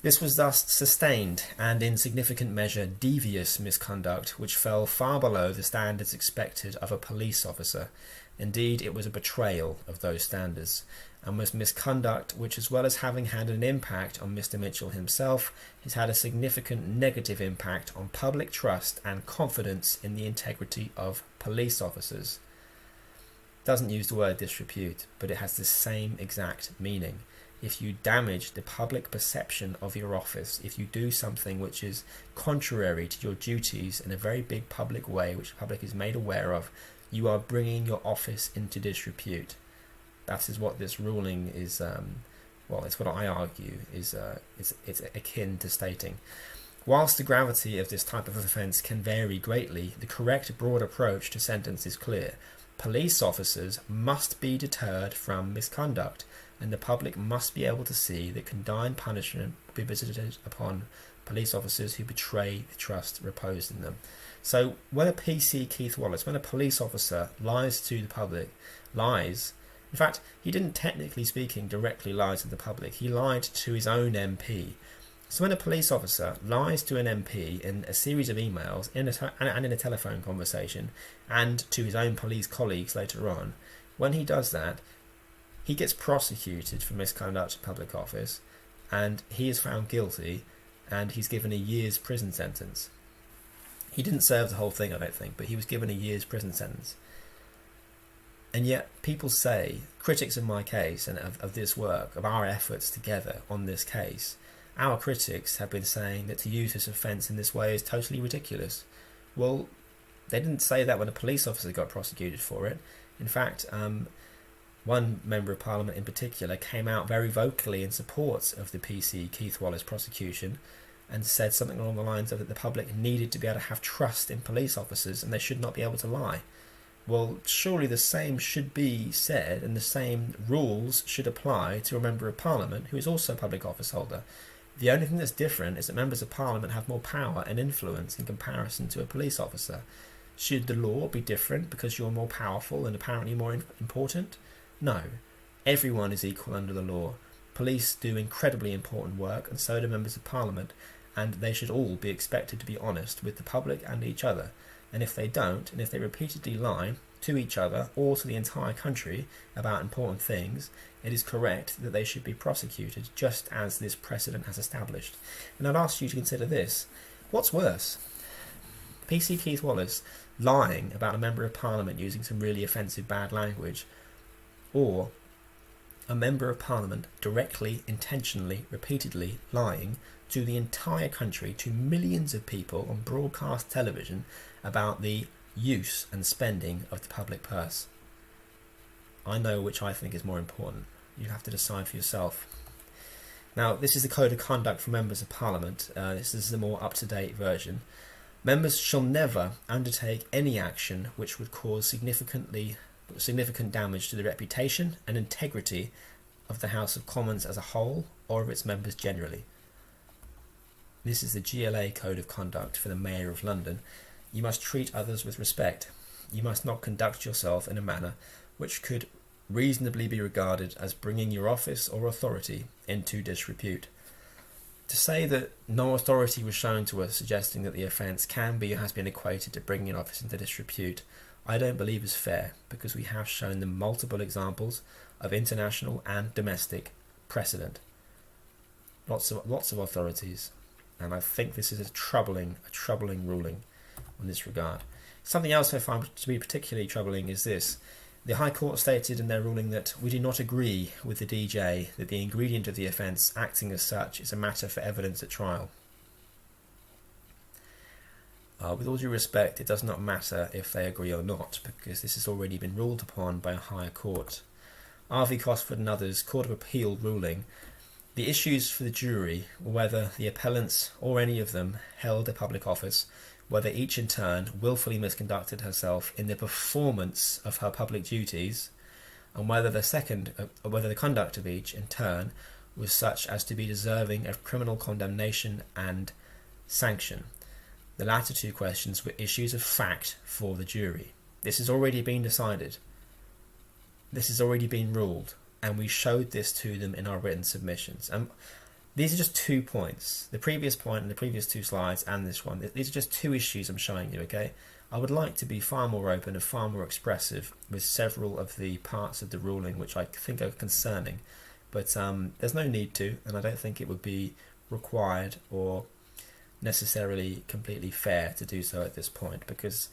This was thus sustained and in significant measure devious misconduct which fell far below the standards expected of a police officer. Indeed, it was a betrayal of those standards, and was misconduct which, as well as having had an impact on Mr. Mitchell himself, has had a significant negative impact on public trust and confidence in the integrity of police officers. Doesn't use the word disrepute, but it has the same exact meaning. If you damage the public perception of your office, if you do something which is contrary to your duties in a very big public way, which the public is made aware of, you are bringing your office into disrepute. That is what this ruling is, it's what I argue is it's akin to stating. Whilst the gravity of this type of offence can vary greatly, the correct broad approach to sentence is clear. Police officers must be deterred from misconduct, and the public must be able to see that condign punishment will be visited upon police officers who betray the trust reposed in them. So when a PC Keith Wallace, when a police officer lies to the public, in fact, he didn't technically speaking directly lie to the public, he lied to his own MP. So when a police officer lies to an MP in a series of emails and in a telephone conversation, and to his own police colleagues later on, when he does that, he gets prosecuted for misconduct in public office, and he is found guilty, and he's given a year's prison sentence. He didn't serve the whole thing, I don't think, but he was given a year's prison sentence. And yet people say, critics of my case and of this work, of our efforts together on this case, our critics have been saying that to use this offence in this way is totally ridiculous. Well, they didn't say that when a police officer got prosecuted for it. In fact, one Member of Parliament in particular came out very vocally in support of the PC Keith Wallace prosecution and said something along the lines of that the public needed to be able to have trust in police officers and they should not be able to lie. Well, surely the same should be said and the same rules should apply to a Member of Parliament who is also a public office holder. The only thing that's different is that Members of Parliament have more power and influence in comparison to a police officer. Should the law be different because you're more powerful and apparently more important? No. Everyone is equal under the law. Police do incredibly important work, and so do Members of Parliament, and they should all be expected to be honest with the public and each other. And if they don't, and if they repeatedly lie to each other or to the entire country about important things, it is correct that they should be prosecuted, just as this precedent has established. And I'd ask you to consider this. What's worse? PC Keith Wallace lying about a Member of Parliament using some really offensive bad language, or a Member of Parliament directly, intentionally, repeatedly lying to the entire country, to millions of people on broadcast television about the use and spending of the public purse. I know which I think is more important. You have to decide for yourself. Now, this is the Code of Conduct for Members of Parliament. This is the more up-to-date version. Members shall never undertake any action which would cause significant damage to the reputation and integrity of the House of Commons as a whole or of its members generally. This is the GLA Code of Conduct for the Mayor of London. You must treat others with respect. You must not conduct yourself in a manner which could reasonably be regarded as bringing your office or authority into disrepute. To say that no authority was shown to us suggesting that the offence can be or has been equated to bringing an office into disrepute, I don't believe is fair, because we have shown them multiple examples of international and domestic precedent. Lots of authorities, and I think this is a troubling ruling in this regard. Something else I find to be particularly troubling is this. The High Court stated in their ruling that we do not agree with the DJ that the ingredient of the offence acting as such is a matter for evidence at trial. With all due respect, it does not matter if they agree or not, because this has already been ruled upon by a higher court. R.V. Cosford and others, Court of Appeal ruling, the issues for the jury were whether the appellants or any of them held a public office, whether each in turn willfully misconducted herself in the performance of her public duties, and whether the conduct of each in turn was such as to be deserving of criminal condemnation and sanction. The latter two questions were issues of fact for the jury. This has already been decided. This has already been ruled, and we showed this to them in our written submissions. These are just 2 points. The previous point and the previous 2 slides and this one. These are just 2 issues I'm showing you, okay? I would like to be far more open and far more expressive with several of the parts of the ruling which I think are concerning. But there's no need to, and I don't think it would be required or necessarily completely fair to do so at this point, because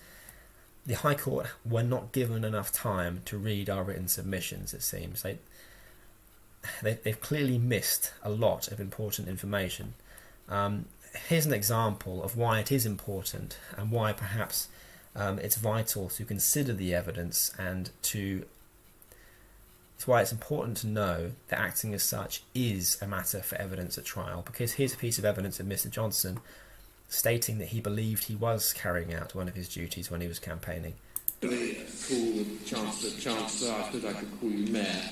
the High Court were not given enough time to read our written submissions, it seems. They've clearly missed a lot of important information. Here's an example of why it is important and why perhaps it's vital to consider the evidence, and it's why it's important to know that acting as such is a matter for evidence at trial. Because here's a piece of evidence of Mr. Johnson stating that he believed he was carrying out one of his duties when he was campaigning. Call the Chancellor, I suppose I could call you Mayor.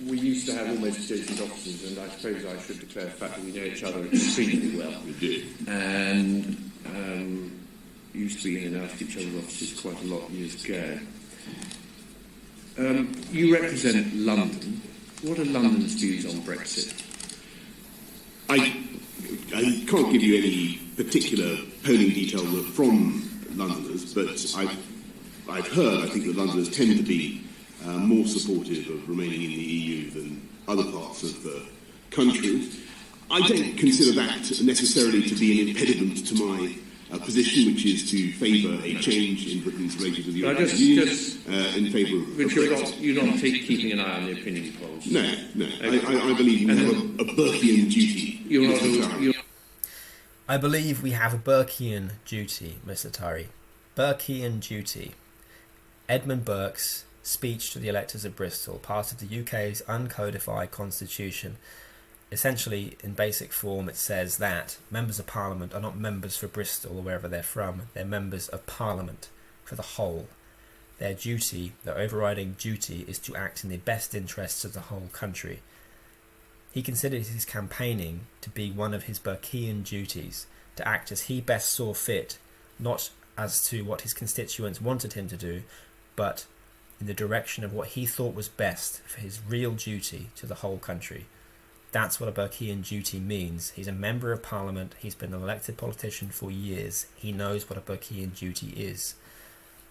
We used to have almost adjacent offices, and I suppose I should declare the fact that we know each other extremely well. We do. And used to be in and out of each other's offices quite a lot years ago. You represent London. What are London's views on Brexit? I can't give you any particular polling detail from Londoners, but I've heard, I think that Londoners tend to be more supportive of remaining in the EU than other parts of the country. I don't consider that necessarily to be an impediment to my position, which is to favour a change in Britain's relations with the European Union in favour of But you're not keeping an eye on the opinion polls? No. I believe we have a Burkean duty. I believe we have a Burkean duty, Mr. Tari. Burkean duty. Edmund Burke's speech to the electors of Bristol, part of the UK's uncodified constitution. Essentially, in basic form, it says that members of Parliament are not members for Bristol or wherever they're from. They're members of Parliament for the whole. Their duty, their overriding duty, is to act in the best interests of the whole country. He considered his campaigning to be one of his Burkean duties, to act as he best saw fit, not as to what his constituents wanted him to do, but in the direction of what he thought was best for his real duty to the whole country. That's what a Burkean duty means. He's a member of Parliament. He's been an elected politician for years. He knows what a Burkean duty is.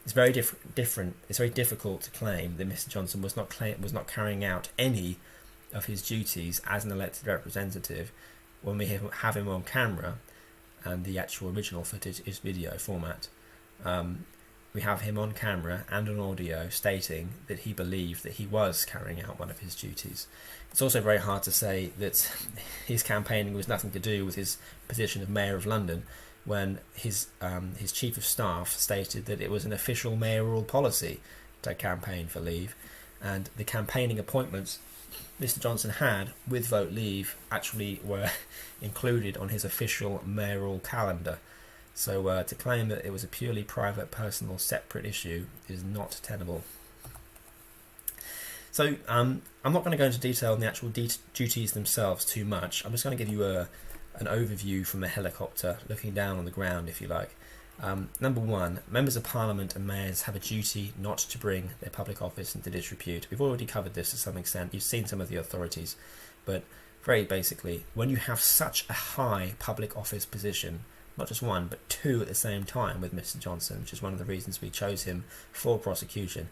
It's very different. It's very difficult to claim that Mr. Johnson was not carrying out any of his duties as an elected representative when we have him on camera, and the actual original footage is video format. We have him on camera and on audio stating that he believed that he was carrying out one of his duties. It's also very hard to say that his campaigning was nothing to do with his position of Mayor of London, when his Chief of Staff stated that it was an official mayoral policy to campaign for leave, and the campaigning appointments Mr. Johnson had with vote leave actually were included on his official mayoral calendar. So to claim that it was a purely private, personal, separate issue is not tenable. So I'm not going to go into detail on the actual duties themselves too much. I'm just going to give you an overview from a helicopter, looking down on the ground, if you like. Number one, members of Parliament and mayors have a duty not to bring their public office into disrepute. We've already covered this to some extent. You've seen some of the authorities. But very basically, when you have such a high public office position, not just one, but two at the same time with Mr. Johnson, which is one of the reasons we chose him for prosecution.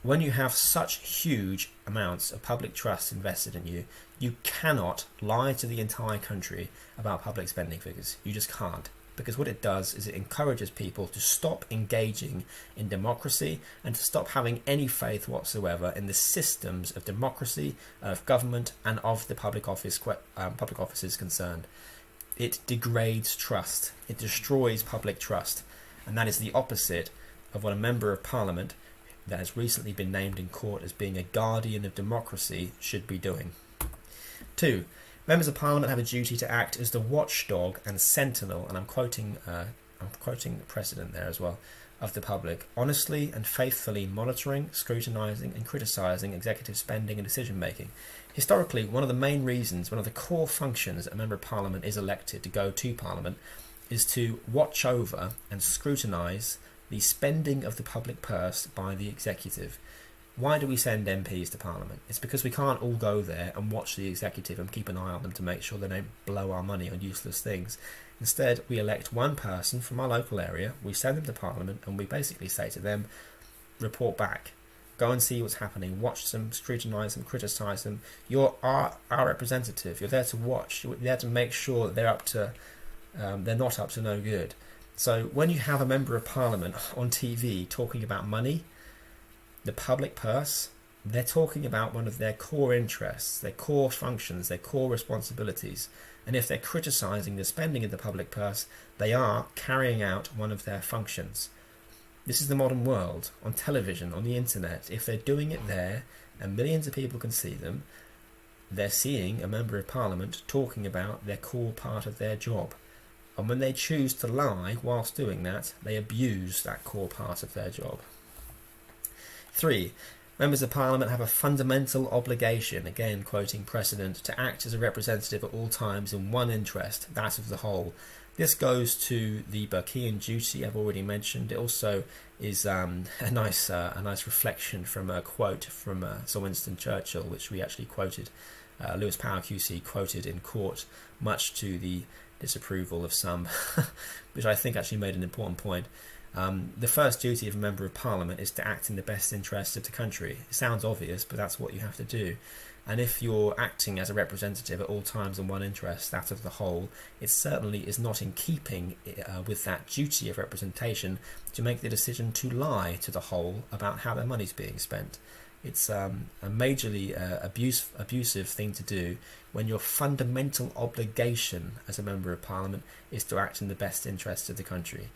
When you have such huge amounts of public trust invested in you, you cannot lie to the entire country about public spending figures. You just can't. because what it does is it encourages people to stop engaging in democracy and to stop having any faith whatsoever in the systems of democracy, of government, and of the public offices concerned. It degrades trust. It destroys public trust, and that is the opposite of what a member of parliament that has recently been named in court as being a guardian of democracy should be doing. 2. Members of Parliament have a duty to act as the watchdog and sentinel, and I'm quoting the precedent there as well, of the public, honestly and faithfully monitoring, scrutinising and criticising executive spending and decision making. Historically, one of the main reasons, one of the core functions that a Member of Parliament is elected to go to Parliament is to watch over and scrutinise the spending of the public purse by the executive. Why do we send MPs to Parliament? It's because we can't all go there and watch the executive and keep an eye on them to make sure they don't blow our money on useless things. Instead, we elect one person from our local area, we send them to Parliament, and we basically say to them, report back. Go and see what's happening, watch them, scrutinise them, criticise them. You're our representative. You're there to watch. You're there to make sure that they're not up to no good. So when you have a Member of Parliament on TV talking about money, the public purse, they're talking about one of their core interests, their core functions, their core responsibilities. And if they're criticising the spending of the public purse, they are carrying out one of their functions. This is the modern world, on television, on the internet. If they're doing it there and millions of people can see them, they're seeing a Member of Parliament talking about their core part of their job. And when they choose to lie whilst doing that, they abuse that core part of their job. 3. Members of Parliament have a fundamental obligation, again quoting precedent, to act as a representative at all times in one interest, that of the whole. This goes to the Burkean duty I've already mentioned. It also is a nice reflection from a quote from Sir Winston Churchill, which we actually quoted. Lewis Power QC quoted in court, much to the disapproval of some, which I think actually made an important point. The first duty of a Member of Parliament is to act in the best interests of the country. It sounds obvious, but that's what you have to do. And if you're acting as a representative at all times in one interest, that of the whole, it certainly is not in keeping with that duty of representation to make the decision to lie to the whole about how their money's being spent. It's a majorly abusive thing to do when your fundamental obligation as a Member of Parliament is to act in the best interests of the country.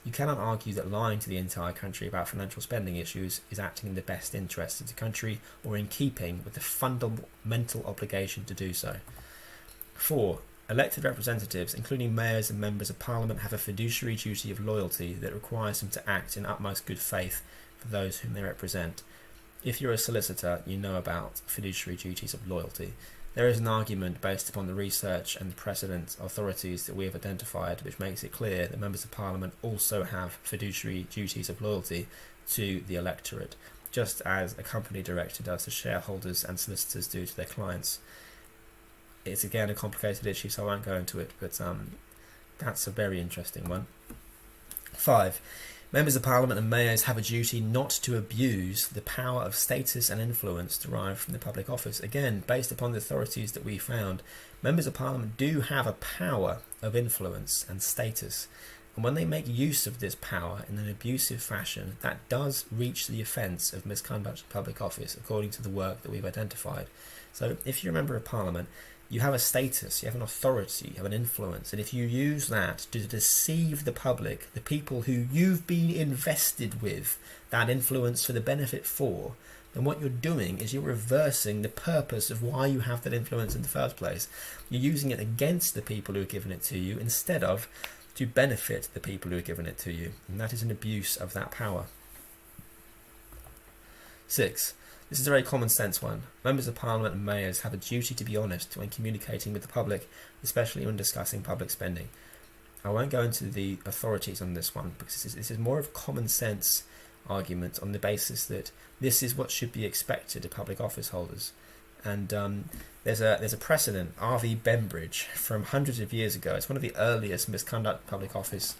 You cannot argue that lying to the entire country about financial spending issues is acting in the best interests of the country or in keeping with the fundamental obligation to do so. 4. Elected representatives, including mayors and members of Parliament, have a fiduciary duty of loyalty that requires them to act in utmost good faith for those whom they represent. If you're a solicitor, you know about fiduciary duties of loyalty. There is an argument based upon the research and the precedent authorities that we have identified which makes it clear that members of Parliament also have fiduciary duties of loyalty to the electorate, just as a company director does to shareholders and solicitors do to their clients. It's again a complicated issue, so I won't go into it, but that's a very interesting one. 5. Members of Parliament and mayors have a duty not to abuse the power of status and influence derived from the public office. Again, based upon the authorities that we found, members of Parliament do have a power of influence and status. And when they make use of this power in an abusive fashion, that does reach the offence of misconduct of public office, according to the work that we've identified. So if you're a Member of Parliament, you have a status, you have an authority, you have an influence, and if you use that to deceive the public, the people who you've been invested with that influence for the benefit for, then what you're doing is you're reversing the purpose of why you have that influence in the first place. You're using it against the people who have given it to you instead of to benefit the people who have given it to you, and that is an abuse of that power. 6. This is a very common sense one. Members of Parliament and mayors have a duty to be honest when communicating with the public, especially when discussing public spending. I won't go into the authorities on this one because this is more of a common sense argument on the basis that this is what should be expected of public office holders. And there's a precedent, R.V. Bembridge, from hundreds of years ago. It's one of the earliest misconduct public office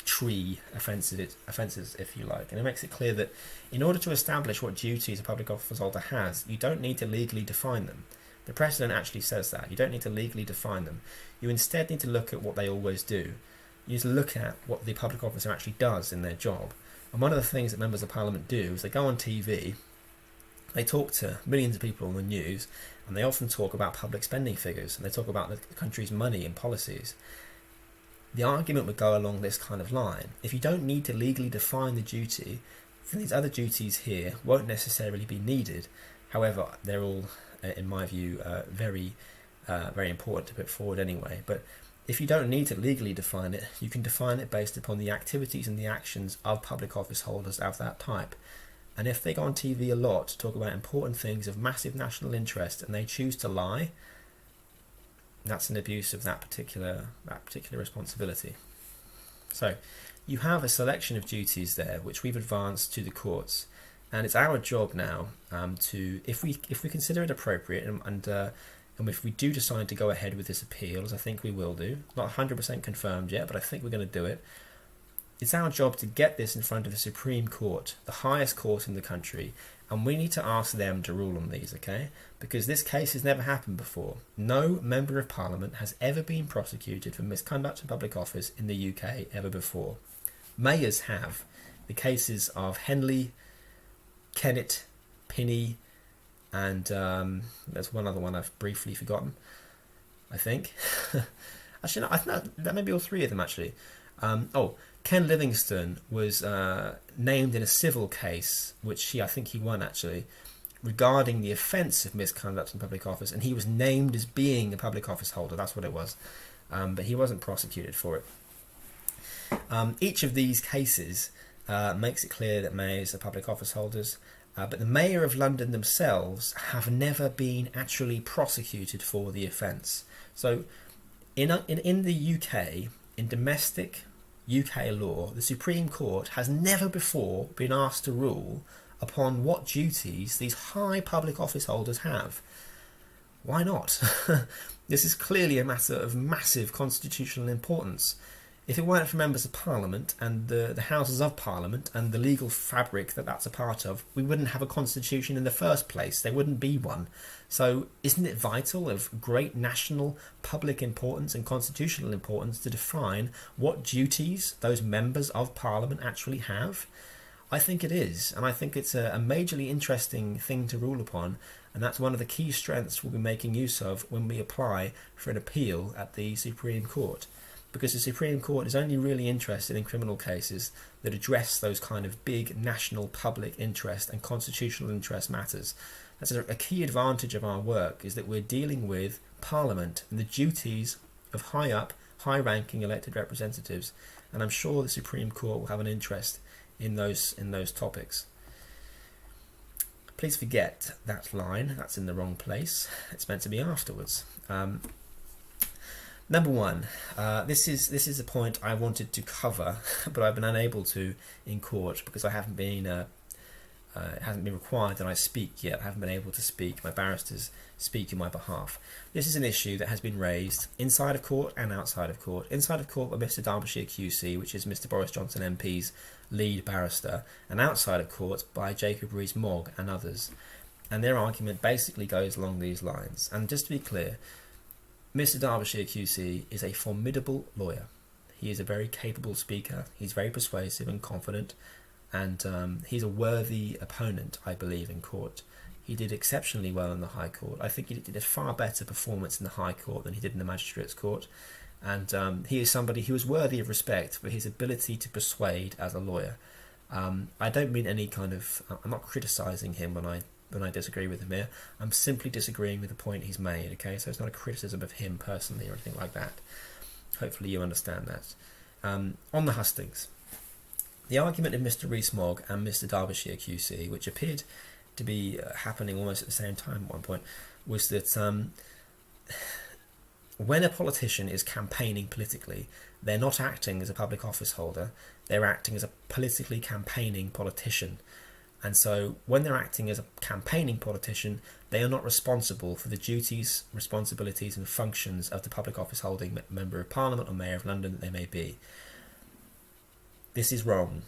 tree offences, if you like, and it makes it clear that in order to establish what duties a public office holder has, you don't need to legally define them. The precedent actually says that. You don't need to legally define them. You instead need to look at what they always do. You need to look at what the public officer actually does in their job. And one of the things that members of parliament do is they go on TV, they talk to millions of people on the news, and they often talk about public spending figures, and they talk about the country's money and policies. The argument would go along this kind of line. If you don't need to legally define the duty, then these other duties here won't necessarily be needed. However, they're all, in my view, very important to put forward anyway. But if you don't need to legally define it, you can define it based upon the activities and the actions of public office holders of that type. And if they go on TV a lot to talk about important things of massive national interest and they choose to lie, that's an abuse of that particular responsibility. So you have a selection of duties there which we've advanced to the courts, and it's our job now to, if we consider it appropriate, and if we do decide to go ahead with this appeal, as I think we will do, not 100% confirmed yet, but I think we're going to do it. It's our job to get this in front of the Supreme Court, the highest court in the country, and we need to ask them to rule on these, okay? Because this case has never happened before. No member of parliament has ever been prosecuted for misconduct in public office in the UK ever before. Mayors have. The cases of Henley, Kennett, Pinney, and there's one other one I've briefly forgotten, I think. Actually, no, I think that may be all three of them, actually. Ken Livingstone was named in a civil case, which I think he won actually, regarding the offence of misconduct in public office, and he was named as being a public office holder. That's what it was, but he wasn't prosecuted for it. Each of these cases makes it clear that mayors are public office holders, but the Mayor of London themselves have never been actually prosecuted for the offence. So in the UK, in domestic UK law, the Supreme Court has never before been asked to rule upon what duties these high public office holders have. Why not? This is clearly a matter of massive constitutional importance. If it weren't for members of Parliament and the Houses of Parliament and the legal fabric that that's a part of, we wouldn't have a constitution in the first place. There wouldn't be one. So isn't it vital, of great national public importance and constitutional importance, to define what duties those members of Parliament actually have? I think it is, and I think it's a majorly interesting thing to rule upon, and that's one of the key strengths we'll be making use of when we apply for an appeal at the Supreme Court. Because the Supreme Court is only really interested in criminal cases that address those kind of big national public interest and constitutional interest matters. That's a key advantage of our work, is that we're dealing with Parliament and the duties of high-ranking elected representatives, and I'm sure the Supreme Court will have an interest in those topics. Please forget that line. That's in the wrong place. It's meant to be afterwards. Number one, this is a point I wanted to cover, but I've been unable to in court because I haven't been. It hasn't been required that I speak yet. I haven't been able to speak. My barristers speak in my behalf. This is an issue that has been raised inside of court and outside of court. Inside of court by Mr. Derbyshire QC, which is Mr. Boris Johnson MP's lead barrister, and outside of court by Jacob Rees-Mogg and others. And their argument basically goes along these lines. And just to be clear, Mr. Derbyshire QC is a formidable lawyer. He is a very capable speaker. He's very persuasive and confident, and he's a worthy opponent, I believe, in court. He did exceptionally well in the High Court. I think he did a far better performance in the High Court than he did in the Magistrates' Court, and he is somebody who is worthy of respect for his ability to persuade as a lawyer. I don't mean any kind of... I'm not criticising him when I disagree with him here. I'm simply disagreeing with the point he's made, okay? So it's not a criticism of him personally or anything like that. Hopefully you understand that. On the hustings, the argument of Mr. Rees-Mogg and Mr. Derbyshire QC, which appeared to be happening almost at the same time at one point, was that when a politician is campaigning politically, they're not acting as a public office holder, they're acting as a politically campaigning politician. And so when they're acting as a campaigning politician, they are not responsible for the duties, responsibilities and functions of the public office holding Member of Parliament or Mayor of London that they may be. This is wrong.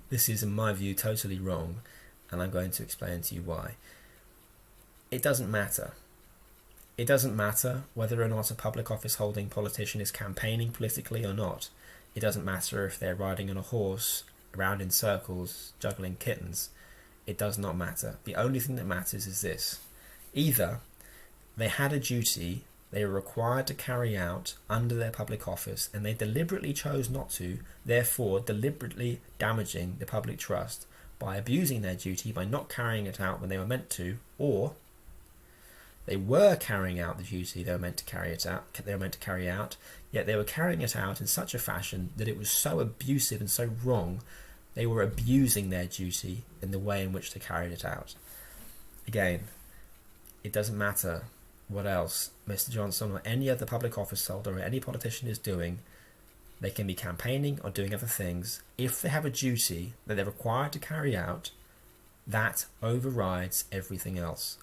This is, in my view, totally wrong, and I'm going to explain to you why. it doesn't matter. It doesn't matter whether or not a public office holding politician is campaigning politically or not. It doesn't matter if they're riding on a horse around in circles juggling kittens. It does not matter. The only thing that matters is this: either they had a duty they were required to carry out under their public office and they deliberately chose not to, therefore deliberately damaging the public trust by abusing their duty by not carrying it out when they were meant to, or they were carrying out the duty they were meant to carry out, yet they were carrying it out in such a fashion that it was so abusive and so wrong, they were abusing their duty in the way in which they carried it out. Again, it doesn't matter what else Mr. Johnson or any other public office holder or any politician is doing. They can be campaigning or doing other things. If they have a duty that they're required to carry out, that overrides everything else.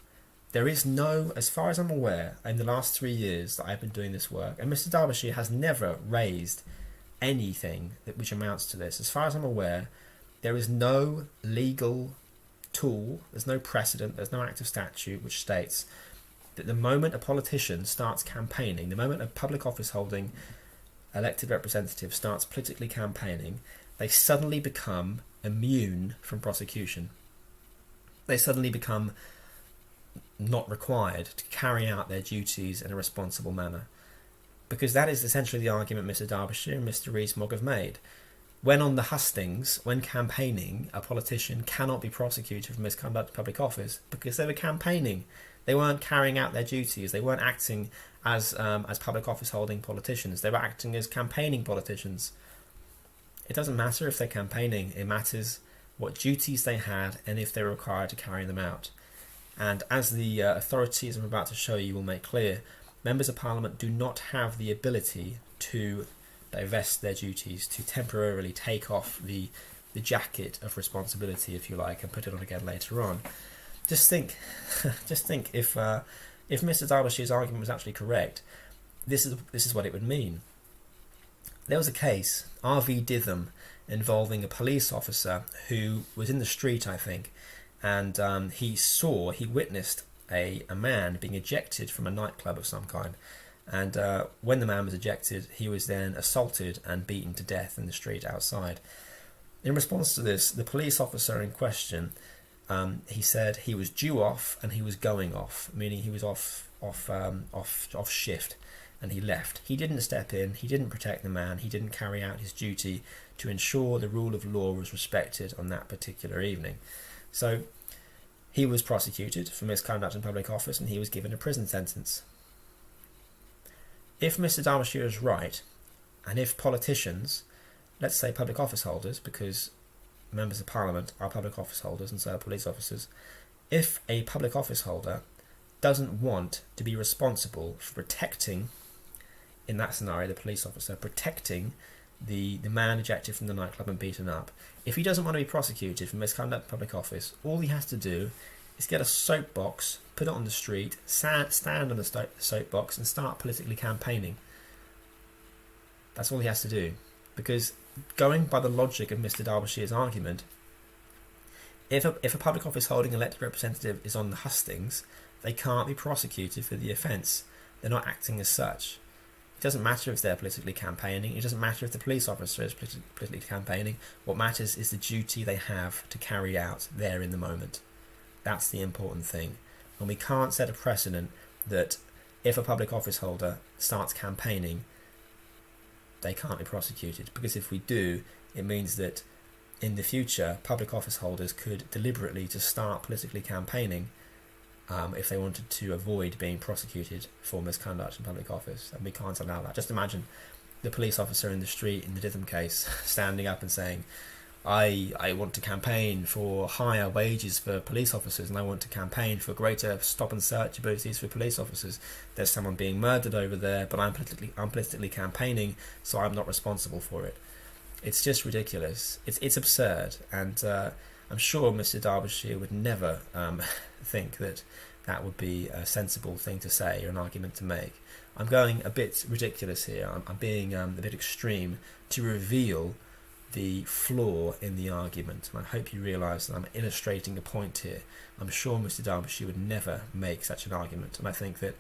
There is no, as far as I'm aware, in the last 3 years that I've been doing this work, and Mr. Derbyshire has never raised anything which amounts to this. As far as I'm aware, there is no legal tool, there's no precedent, there's no act of statute which states that the moment a politician starts campaigning, the moment a public office holding elected representative starts politically campaigning, they suddenly become immune from prosecution. They suddenly become not required to carry out their duties in a responsible manner. Because that is essentially the argument Mr. Derbyshire and Mr. Rees-Mogg have made. When on the hustings, when campaigning, a politician cannot be prosecuted for misconduct in public office because they were campaigning. They weren't carrying out their duties. They weren't acting as public office holding politicians. They were acting as campaigning politicians. It doesn't matter if they're campaigning. It matters what duties they had and if they're required to carry them out. And as the authorities I'm about to show you will make clear, members of Parliament do not have the ability to divest their duties, to temporarily take off the jacket of responsibility, if you like, and put it on again later on. Just think if Mr. Derbyshire's argument was actually correct, this is what it would mean. There was a case, R.V. Ditham, involving a police officer who was in the street, I think, and he witnessed a man being ejected from a nightclub of some kind. And when the man was ejected, he was then assaulted and beaten to death in the street outside. In response to this, the police officer in question, he said he was due off and he was going off, meaning he was off shift, and he left. He didn't step in, he didn't protect the man, he didn't carry out his duty to ensure the rule of law was respected on that particular evening. So he was prosecuted for misconduct in public office and he was given a prison sentence. If Mr. Derbyshire is right, and if politicians, let's say public office holders, because members of Parliament are public office holders and so are police officers, if a public office holder doesn't want to be responsible for protecting, in that scenario the police officer, protecting the man ejected from the nightclub and beaten up, if he doesn't want to be prosecuted for misconduct in public office, all he has to do is get a soapbox, put it on the street, stand on the soapbox and start politically campaigning. That's all he has to do. Because going by the logic of Mr. Derbyshire's argument, if a public office holding elected representative is on the hustings, they can't be prosecuted for the offence. They're not acting as such. It doesn't matter if they're politically campaigning. It doesn't matter if the police officer is politically campaigning. What matters is the duty they have to carry out there in the moment. That's the important thing. And we can't set a precedent that if a public office holder starts campaigning, they can't be prosecuted. Because if we do, it means that in the future, public office holders could deliberately just start politically campaigning if they wanted to avoid being prosecuted for misconduct in public office. And we can't allow that. Just imagine the police officer in the street in the Ditham case standing up and saying, I want to campaign for higher wages for police officers, and I want to campaign for greater stop and search abilities for police officers. There's someone being murdered over there, but I'm politically campaigning, so I'm not responsible for it. It's just ridiculous. It's absurd, and I'm sure Mr. Derbyshire would never think that would be a sensible thing to say or an argument to make. I'm going a bit ridiculous here. I'm being a bit extreme to reveal the flaw in the argument, and I hope you realise that I'm illustrating a point here. I'm sure Mr. Derbyshire would never make such an argument, and I think that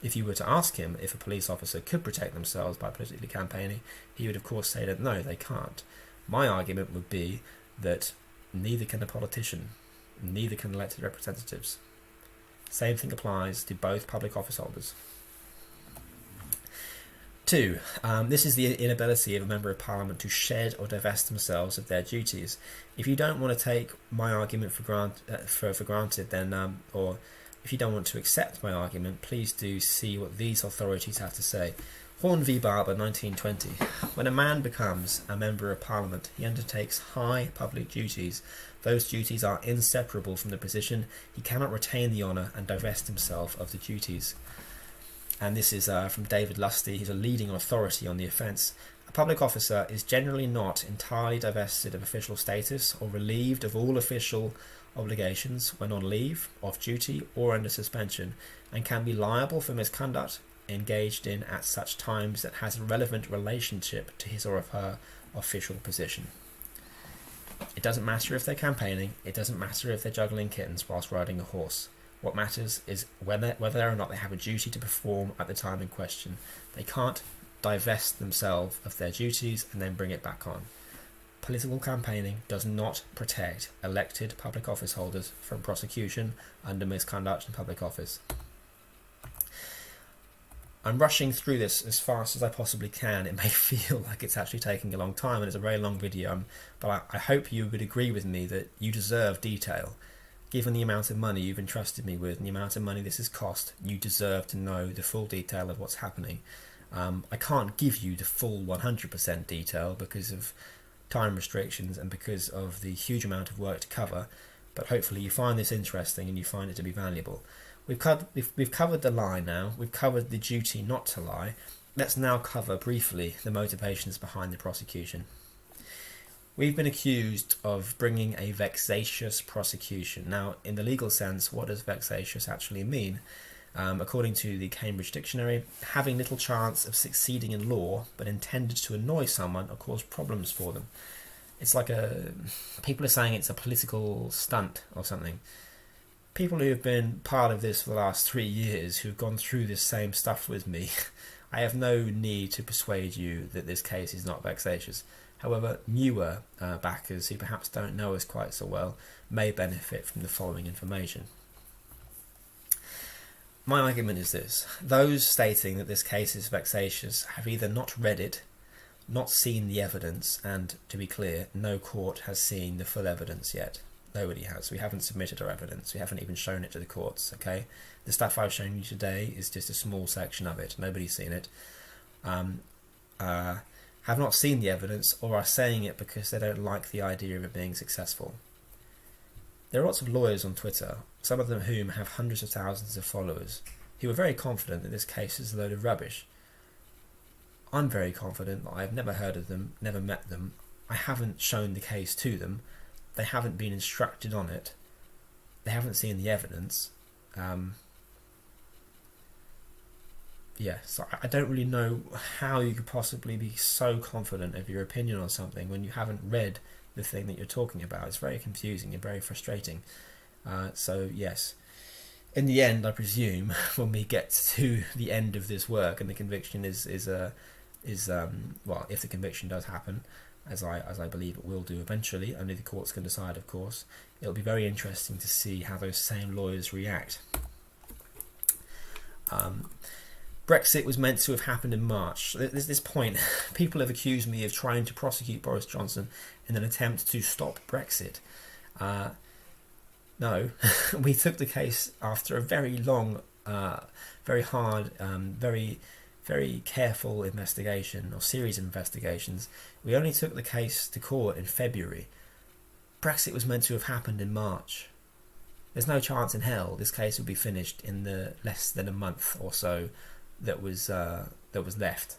if you were to ask him if a police officer could protect themselves by politically campaigning, he would of course say that no, they can't. My argument would be that neither can a politician, neither can elected representatives. Same thing applies to both public office holders. 2. This is the inability of a Member of Parliament to shed or divest themselves of their duties. If you don't want to take my argument for granted, then, or if you don't want to accept my argument, please do see what these authorities have to say. Horn v Barber, 1920. When a man becomes a Member of Parliament, he undertakes high public duties. Those duties are inseparable from the position. He cannot retain the honour and divest himself of the duties. And this is from David Lusty. He's a leading authority on the offence. A public officer is generally not entirely divested of official status or relieved of all official obligations when on leave, off duty, or under suspension, and can be liable for misconduct engaged in at such times that has a relevant relationship to his or her official position. It doesn't matter if they're campaigning, it doesn't matter if they're juggling kittens whilst riding a horse. What matters is whether or not they have a duty to perform at the time in question. They can't divest themselves of their duties and then bring it back on. Political campaigning does not protect elected public office holders from prosecution under misconduct in public office. I'm rushing through this as fast as I possibly can. It may feel like it's actually taking a long time and it's a very long video, but I hope you would agree with me that you deserve detail. Given the amount of money you've entrusted me with and the amount of money this has cost, you deserve to know the full detail of what's happening. I can't give you the full 100% detail because of time restrictions and because of the huge amount of work to cover, but hopefully you find this interesting and you find it to be valuable. We've covered the lie now, we've covered the duty not to lie. Let's now cover briefly the motivations behind the prosecution. We've been accused of bringing a vexatious prosecution. Now, in the legal sense, what does vexatious actually mean? According to the Cambridge Dictionary, having little chance of succeeding in law, but intended to annoy someone or cause problems for them. It's like people are saying it's a political stunt or something. People who have been part of this for the last 3 years, who've gone through this same stuff with me, I have no need to persuade you that this case is not vexatious. However, newer backers who perhaps don't know us quite so well may benefit from the following information. My argument is this. Those stating that this case is vexatious have either not read it, not seen the evidence, and, to be clear, no court has seen the full evidence yet. Nobody has. We haven't submitted our evidence. We haven't even shown it to the courts, okay? The stuff I've shown you today is just a small section of it. Nobody's seen it. Have not seen the evidence or are saying it because they don't like the idea of it being successful. There are lots of lawyers on Twitter, some of them whom have hundreds of thousands of followers, who are very confident that this case is a load of rubbish. I'm very confident that I've never heard of them, never met them. I haven't shown the case to them. They haven't been instructed on it. They haven't seen the evidence. So I don't really know how you could possibly be so confident of your opinion on something when you haven't read the thing that you're talking about. It's very confusing and very frustrating. So yes, in the end, I presume when we get to the end of this work and the conviction is well, if the conviction does happen, as I believe it will do eventually, only the courts can decide, of course. It'll be very interesting to see how those same lawyers react. Brexit was meant to have happened in March. There's this point. People have accused me of trying to prosecute Boris Johnson in an attempt to stop Brexit. No, we took the case after a very long, very hard, very careful investigation, or series of investigations. We only took the case to court in February. Brexit was meant to have happened in March. There's no chance in hell this case would be finished in the less than a month or so that was left.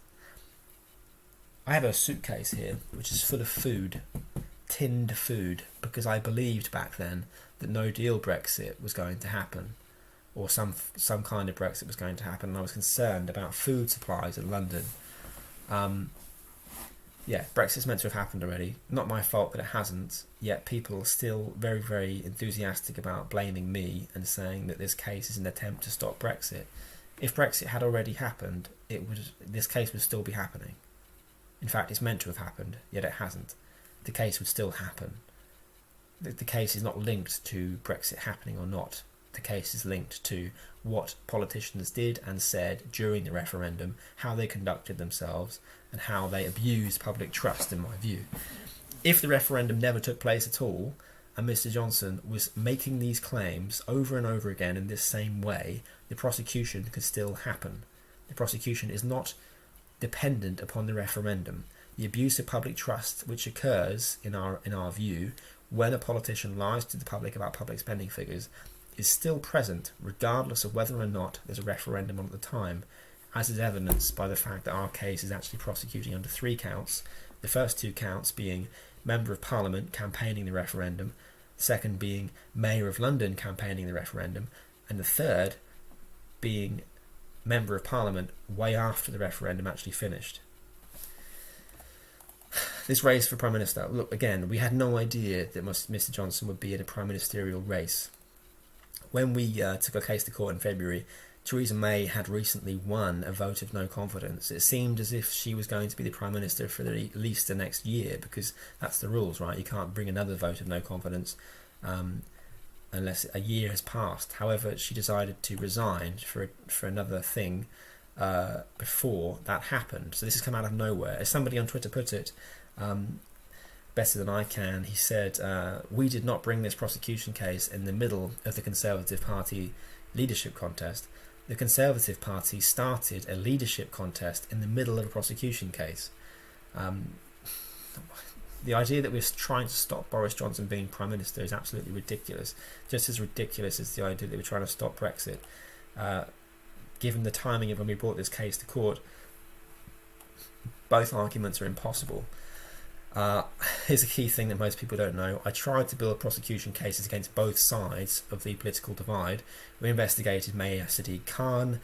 I have a suitcase here which is full of food, tinned food, because I believed back then that no deal Brexit was going to happen, or some kind of Brexit was going to happen, and I was concerned about food supplies in London. yeah, Brexit's meant to have happened already. Not my fault that it hasn't, yet people are still very, very enthusiastic about blaming me and saying that this case is an attempt to stop Brexit. If Brexit had already happened, this case would still be happening. In fact, it's meant to have happened, yet it hasn't. The case would still happen. The case is not linked to Brexit happening or not. The case is linked to what politicians did and said during the referendum, how they conducted themselves, and how they abused public trust, in my view. If the referendum never took place at all, and Mr. Johnson was making these claims over and over again in this same way, the prosecution could still happen. The prosecution is not dependent upon the referendum. The abuse of public trust, which occurs, in our view, when a politician lies to the public about public spending figures, is still present regardless of whether or not there's a referendum on at the time, as is evidenced by the fact that our case is actually prosecuting under 3 counts, the first 2 counts being Member of Parliament campaigning the referendum, second being Mayor of London campaigning the referendum, and the third being Member of Parliament way after the referendum actually finished. This race for Prime Minister, look, again, we had no idea that Mr. Johnson would be in a prime ministerial race. When we took our case to court in February, Theresa May had recently won a vote of no confidence. It seemed as if she was going to be the Prime Minister for at least the next year, because that's the rules, right? You can't bring another vote of no confidence unless a year has passed. However, she decided to resign for another thing before that happened. So this has come out of nowhere. As somebody on Twitter put it, better than I can, he said, we did not bring this prosecution case in the middle of the Conservative Party leadership contest. The Conservative Party started a leadership contest in the middle of a prosecution case. The idea that we're trying to stop Boris Johnson being Prime Minister is absolutely ridiculous. Just as ridiculous as the idea that we're trying to stop Brexit. Given the timing of when we brought this case to court, both arguments are impossible. Here's a key thing that most people don't know. I tried to build prosecution cases against both sides of the political divide. We investigated Mayor Sadiq Khan,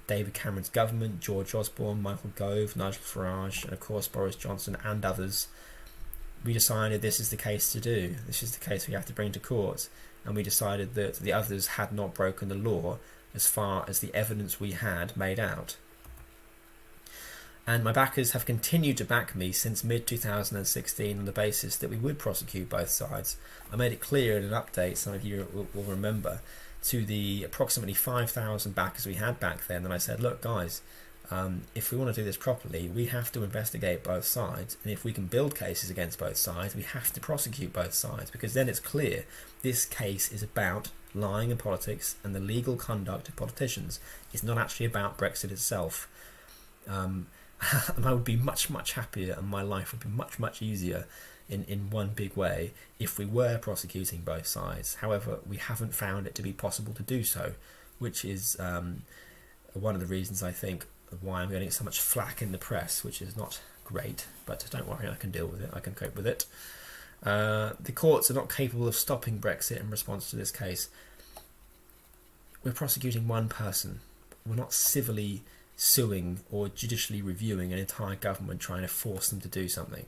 David Cameron's government, George Osborne, Michael Gove, Nigel Farage, and of course Boris Johnson and others. We decided this is the case to do. This is the case we have to bring to court. And we decided that the others had not broken the law as far as the evidence we had made out. And my backers have continued to back me since mid-2016 on the basis that we would prosecute both sides. I made it clear in an update, some of you will remember, to the approximately 5,000 backers we had back then, and I said, look guys, if we want to do this properly, we have to investigate both sides, and if we can build cases against both sides, we have to prosecute both sides, because then it's clear this case is about lying in politics and the legal conduct of politicians. It's not actually about Brexit itself. And I would be much, much happier, and my life would be much, much easier in one big way if we were prosecuting both sides. However, we haven't found it to be possible to do so, which is one of the reasons I think why I'm getting so much flack in the press, which is not great, but don't worry, I can deal with it, I can cope with it. The courts are not capable of stopping Brexit in response to this case. We're prosecuting one person. We're not civilly suing or judicially reviewing an entire government trying to force them to do something.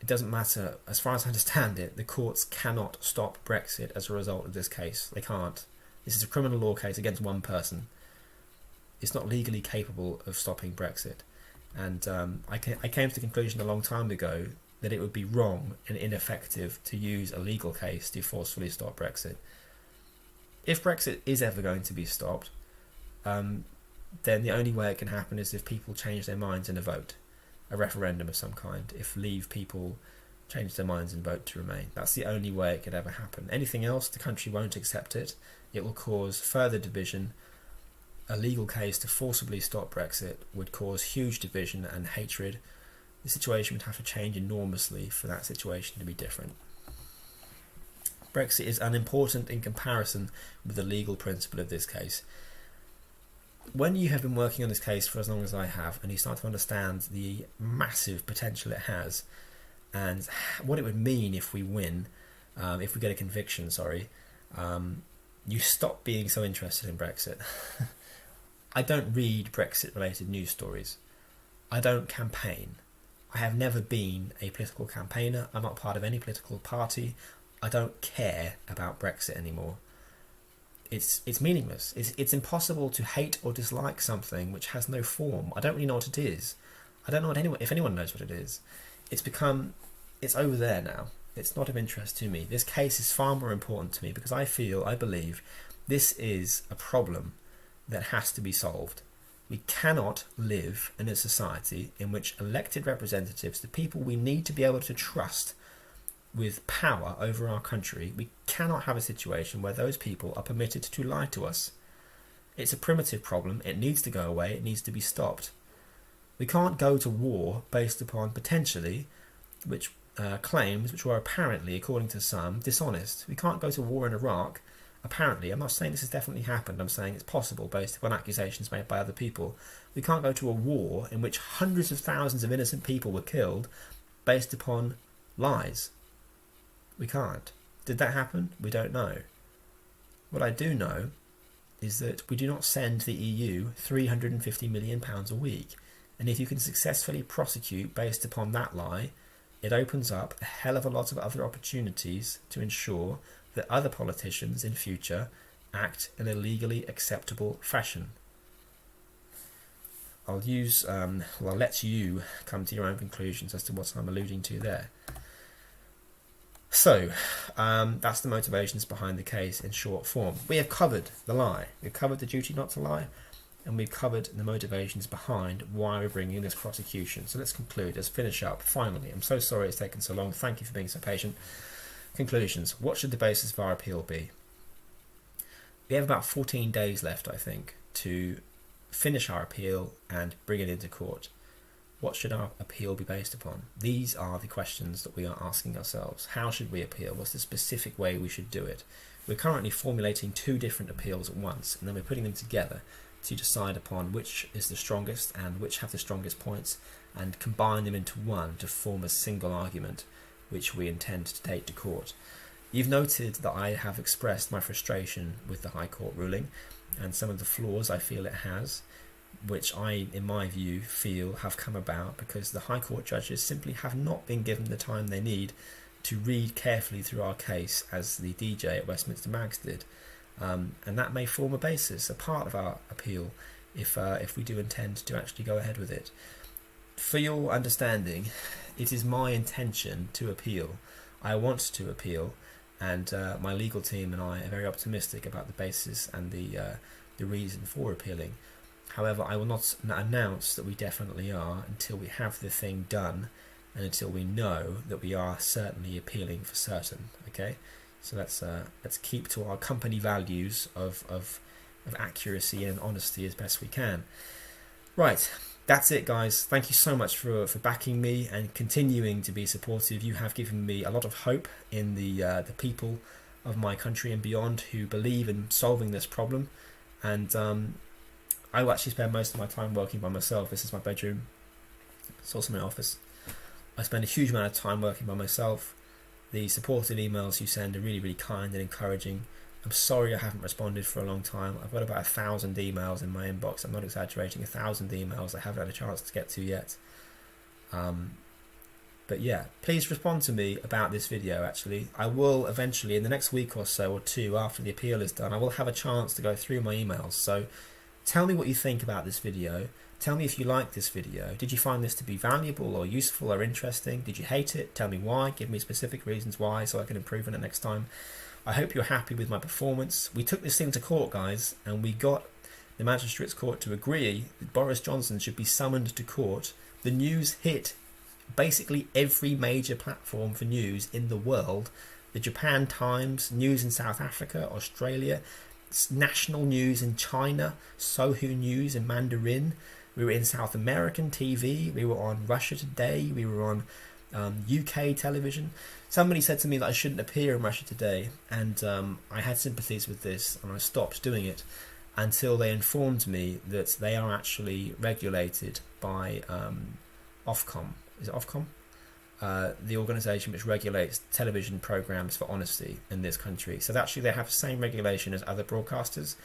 It doesn't matter. As far as I understand it, the courts cannot stop Brexit as a result of this case. They can't. This is a criminal law case against one person. It's not legally capable of stopping Brexit. And I came to the conclusion a long time ago that it would be wrong and ineffective to use a legal case to forcefully stop Brexit. If Brexit is ever going to be stopped, then the only way it can happen is if people change their minds in a vote, a referendum of some kind, if Leave people change their minds and vote to remain. That's the only way it could ever happen. Anything else, the country won't accept it. It will cause further division. A legal case to forcibly stop Brexit would cause huge division and hatred. The situation would have to change enormously for that situation to be different. Brexit is unimportant in comparison with the legal principle of this case. When you have been working on this case for as long as I have, and you start to understand the massive potential it has, and what it would mean if we win, if we get a conviction, you stop being so interested in Brexit. I don't read Brexit-related news stories. I don't campaign. I have never been a political campaigner. I'm not part of any political party. I don't care about Brexit anymore. It's meaningless. It's impossible to hate or dislike something which has no form. I don't really know what it is. I don't know if anyone knows what it is. It's over there now. It's not of interest to me. This case is far more important to me because I believe this is a problem that has to be solved. We cannot live in a society in which elected representatives, the people we need to be able to trust with power over our country, we cannot have a situation where those people are permitted to lie to us. It's a primitive problem. It needs to go away. It needs to be stopped. We can't go to war based upon potentially claims which were apparently, according to some, dishonest. We can't go to war in Iraq. Apparently, I'm not saying this has definitely happened, I'm saying it's possible based upon accusations made by other people. We can't go to a war in which hundreds of thousands of innocent people were killed based upon lies. We can't. Did that happen? We don't know. What I do know is that we do not send the EU £350 million a week. And if you can successfully prosecute based upon that lie, it opens up a hell of a lot of other opportunities to ensure that other politicians in future act in a legally acceptable fashion. I'll let you come to your own conclusions as to what I'm alluding to there. So, that's the motivations behind the case in short form. We have covered the lie, we've covered the duty not to lie, and we've covered the motivations behind why we're bringing this prosecution. So let's conclude, let's finish up, finally. I'm so sorry it's taken so long, thank you for being so patient. Conclusions. What should the basis of our appeal be? We have about 14 days left, I think, to finish our appeal and bring it into court. What should our appeal be based upon? These are the questions that we are asking ourselves. How should we appeal? What's the specific way we should do it? We're currently formulating 2 different appeals at once, and then we're putting them together to decide upon which is the strongest and which have the strongest points, and combine them into one to form a single argument which we intend to take to court. You've noted that I have expressed my frustration with the High Court ruling and some of the flaws I feel it has, which I, in my view, feel have come about because the High Court judges simply have not been given the time they need to read carefully through our case as the DJ at Westminster Mags did. And that may form a basis, a part of our appeal, if we do intend to actually go ahead with it. For your understanding, it is my intention to appeal. I want to appeal, and my legal team and I are very optimistic about the basis and the reason for appealing. However, I will not announce that we definitely are until we have the thing done and until we know that we are certainly appealing for certain. Okay, so let's keep to our company values of accuracy and honesty as best we can. Right. That's it, guys. Thank you so much for backing me and continuing to be supportive. You have given me a lot of hope in the people of my country and beyond who believe in solving this problem. And I will actually spend most of my time working by myself. This is my bedroom. It's also my office. I spend a huge amount of time working by myself. The supportive emails you send are really, really kind and encouraging. I'm sorry I haven't responded for a long time. I've got about 1,000 emails in my inbox. I'm not exaggerating, 1,000 emails I haven't had a chance to get to yet. But yeah, please respond to me about this video actually. I will eventually, in the next week or so or 2 after the appeal is done, I will have a chance to go through my emails. So tell me what you think about this video. Tell me if you like this video. Did you find this to be valuable or useful or interesting? Did you hate it? Tell me why. Give me specific reasons why so I can improve on it next time. I hope you're happy with my performance. We took this thing to court, guys, and we got the Magistrates' Court to agree that Boris Johnson should be summoned to court. The news hit basically every major platform for news in the world. The Japan Times, news in South Africa, Australia, national news in China, Sohu News in Mandarin. We were in South American TV. We were on Russia Today. We were on UK television. Somebody said to me that I shouldn't appear in Russia Today, and I had sympathies with this and I stopped doing it until they informed me that they are actually regulated by Ofcom. Is it Ofcom? The organisation which regulates television programmes for honesty in this country. So actually they have the same regulation as other broadcasters.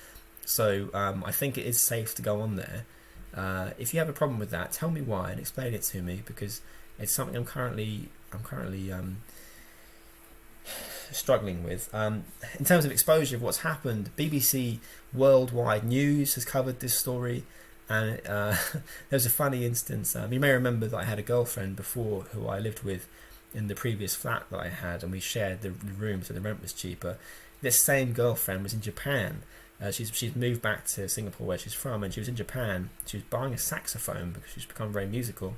So I think it is safe to go on there. If you have a problem with that, tell me why and explain it to me, because It's something I'm currently struggling with. In terms of exposure of what's happened, BBC Worldwide News has covered this story, and there's a funny instance. You may remember that I had a girlfriend before who I lived with in the previous flat that I had, and we shared the room so the rent was cheaper. This same girlfriend was in Japan. She's moved back to Singapore where she's from, and she was in Japan. She was buying a saxophone because she's become very musical.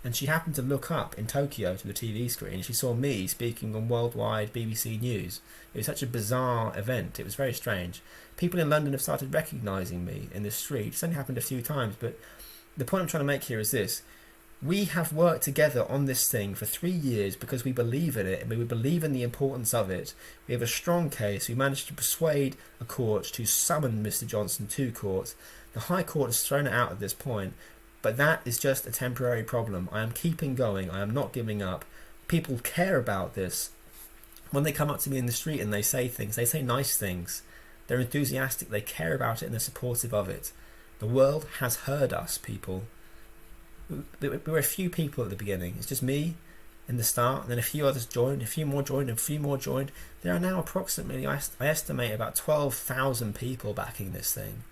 And she happened to look up in Tokyo to the TV screen, and she saw me speaking on worldwide BBC News. It was such a bizarre event. It was very strange. People in London have started recognising me in the street. It's only happened a few times, but the point I'm trying to make here is this. We have worked together on this thing for 3 years because we believe in it, and we believe in the importance of it. We have a strong case. We managed to persuade a court to summon Mr. Johnson to court. The High Court has thrown it out at this point. But that is just a temporary problem. I am keeping going. I am not giving up. People care about this. When they come up to me in the street and they say things, they say nice things. They're enthusiastic. They care about it and they're supportive of it. The world has heard us, people. There were a few people at the beginning. It's just me in the start, and then a few others joined, a few more joined, and a few more joined. There are now approximately, I estimate, about 12,000 people backing this thing.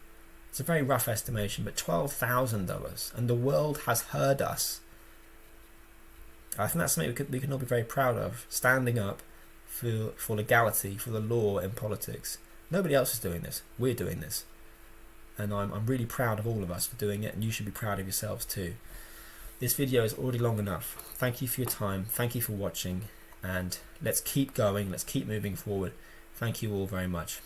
It's a very rough estimation, but 12,000 of us, and the world has heard us. I think that's something we can all be very proud of, standing up for legality, for the law in politics. Nobody else is doing this. We're doing this. And I'm really proud of all of us for doing it, and you should be proud of yourselves too. This video is already long enough. Thank you for your time. Thank you for watching, and let's keep going. Let's keep moving forward. Thank you all very much.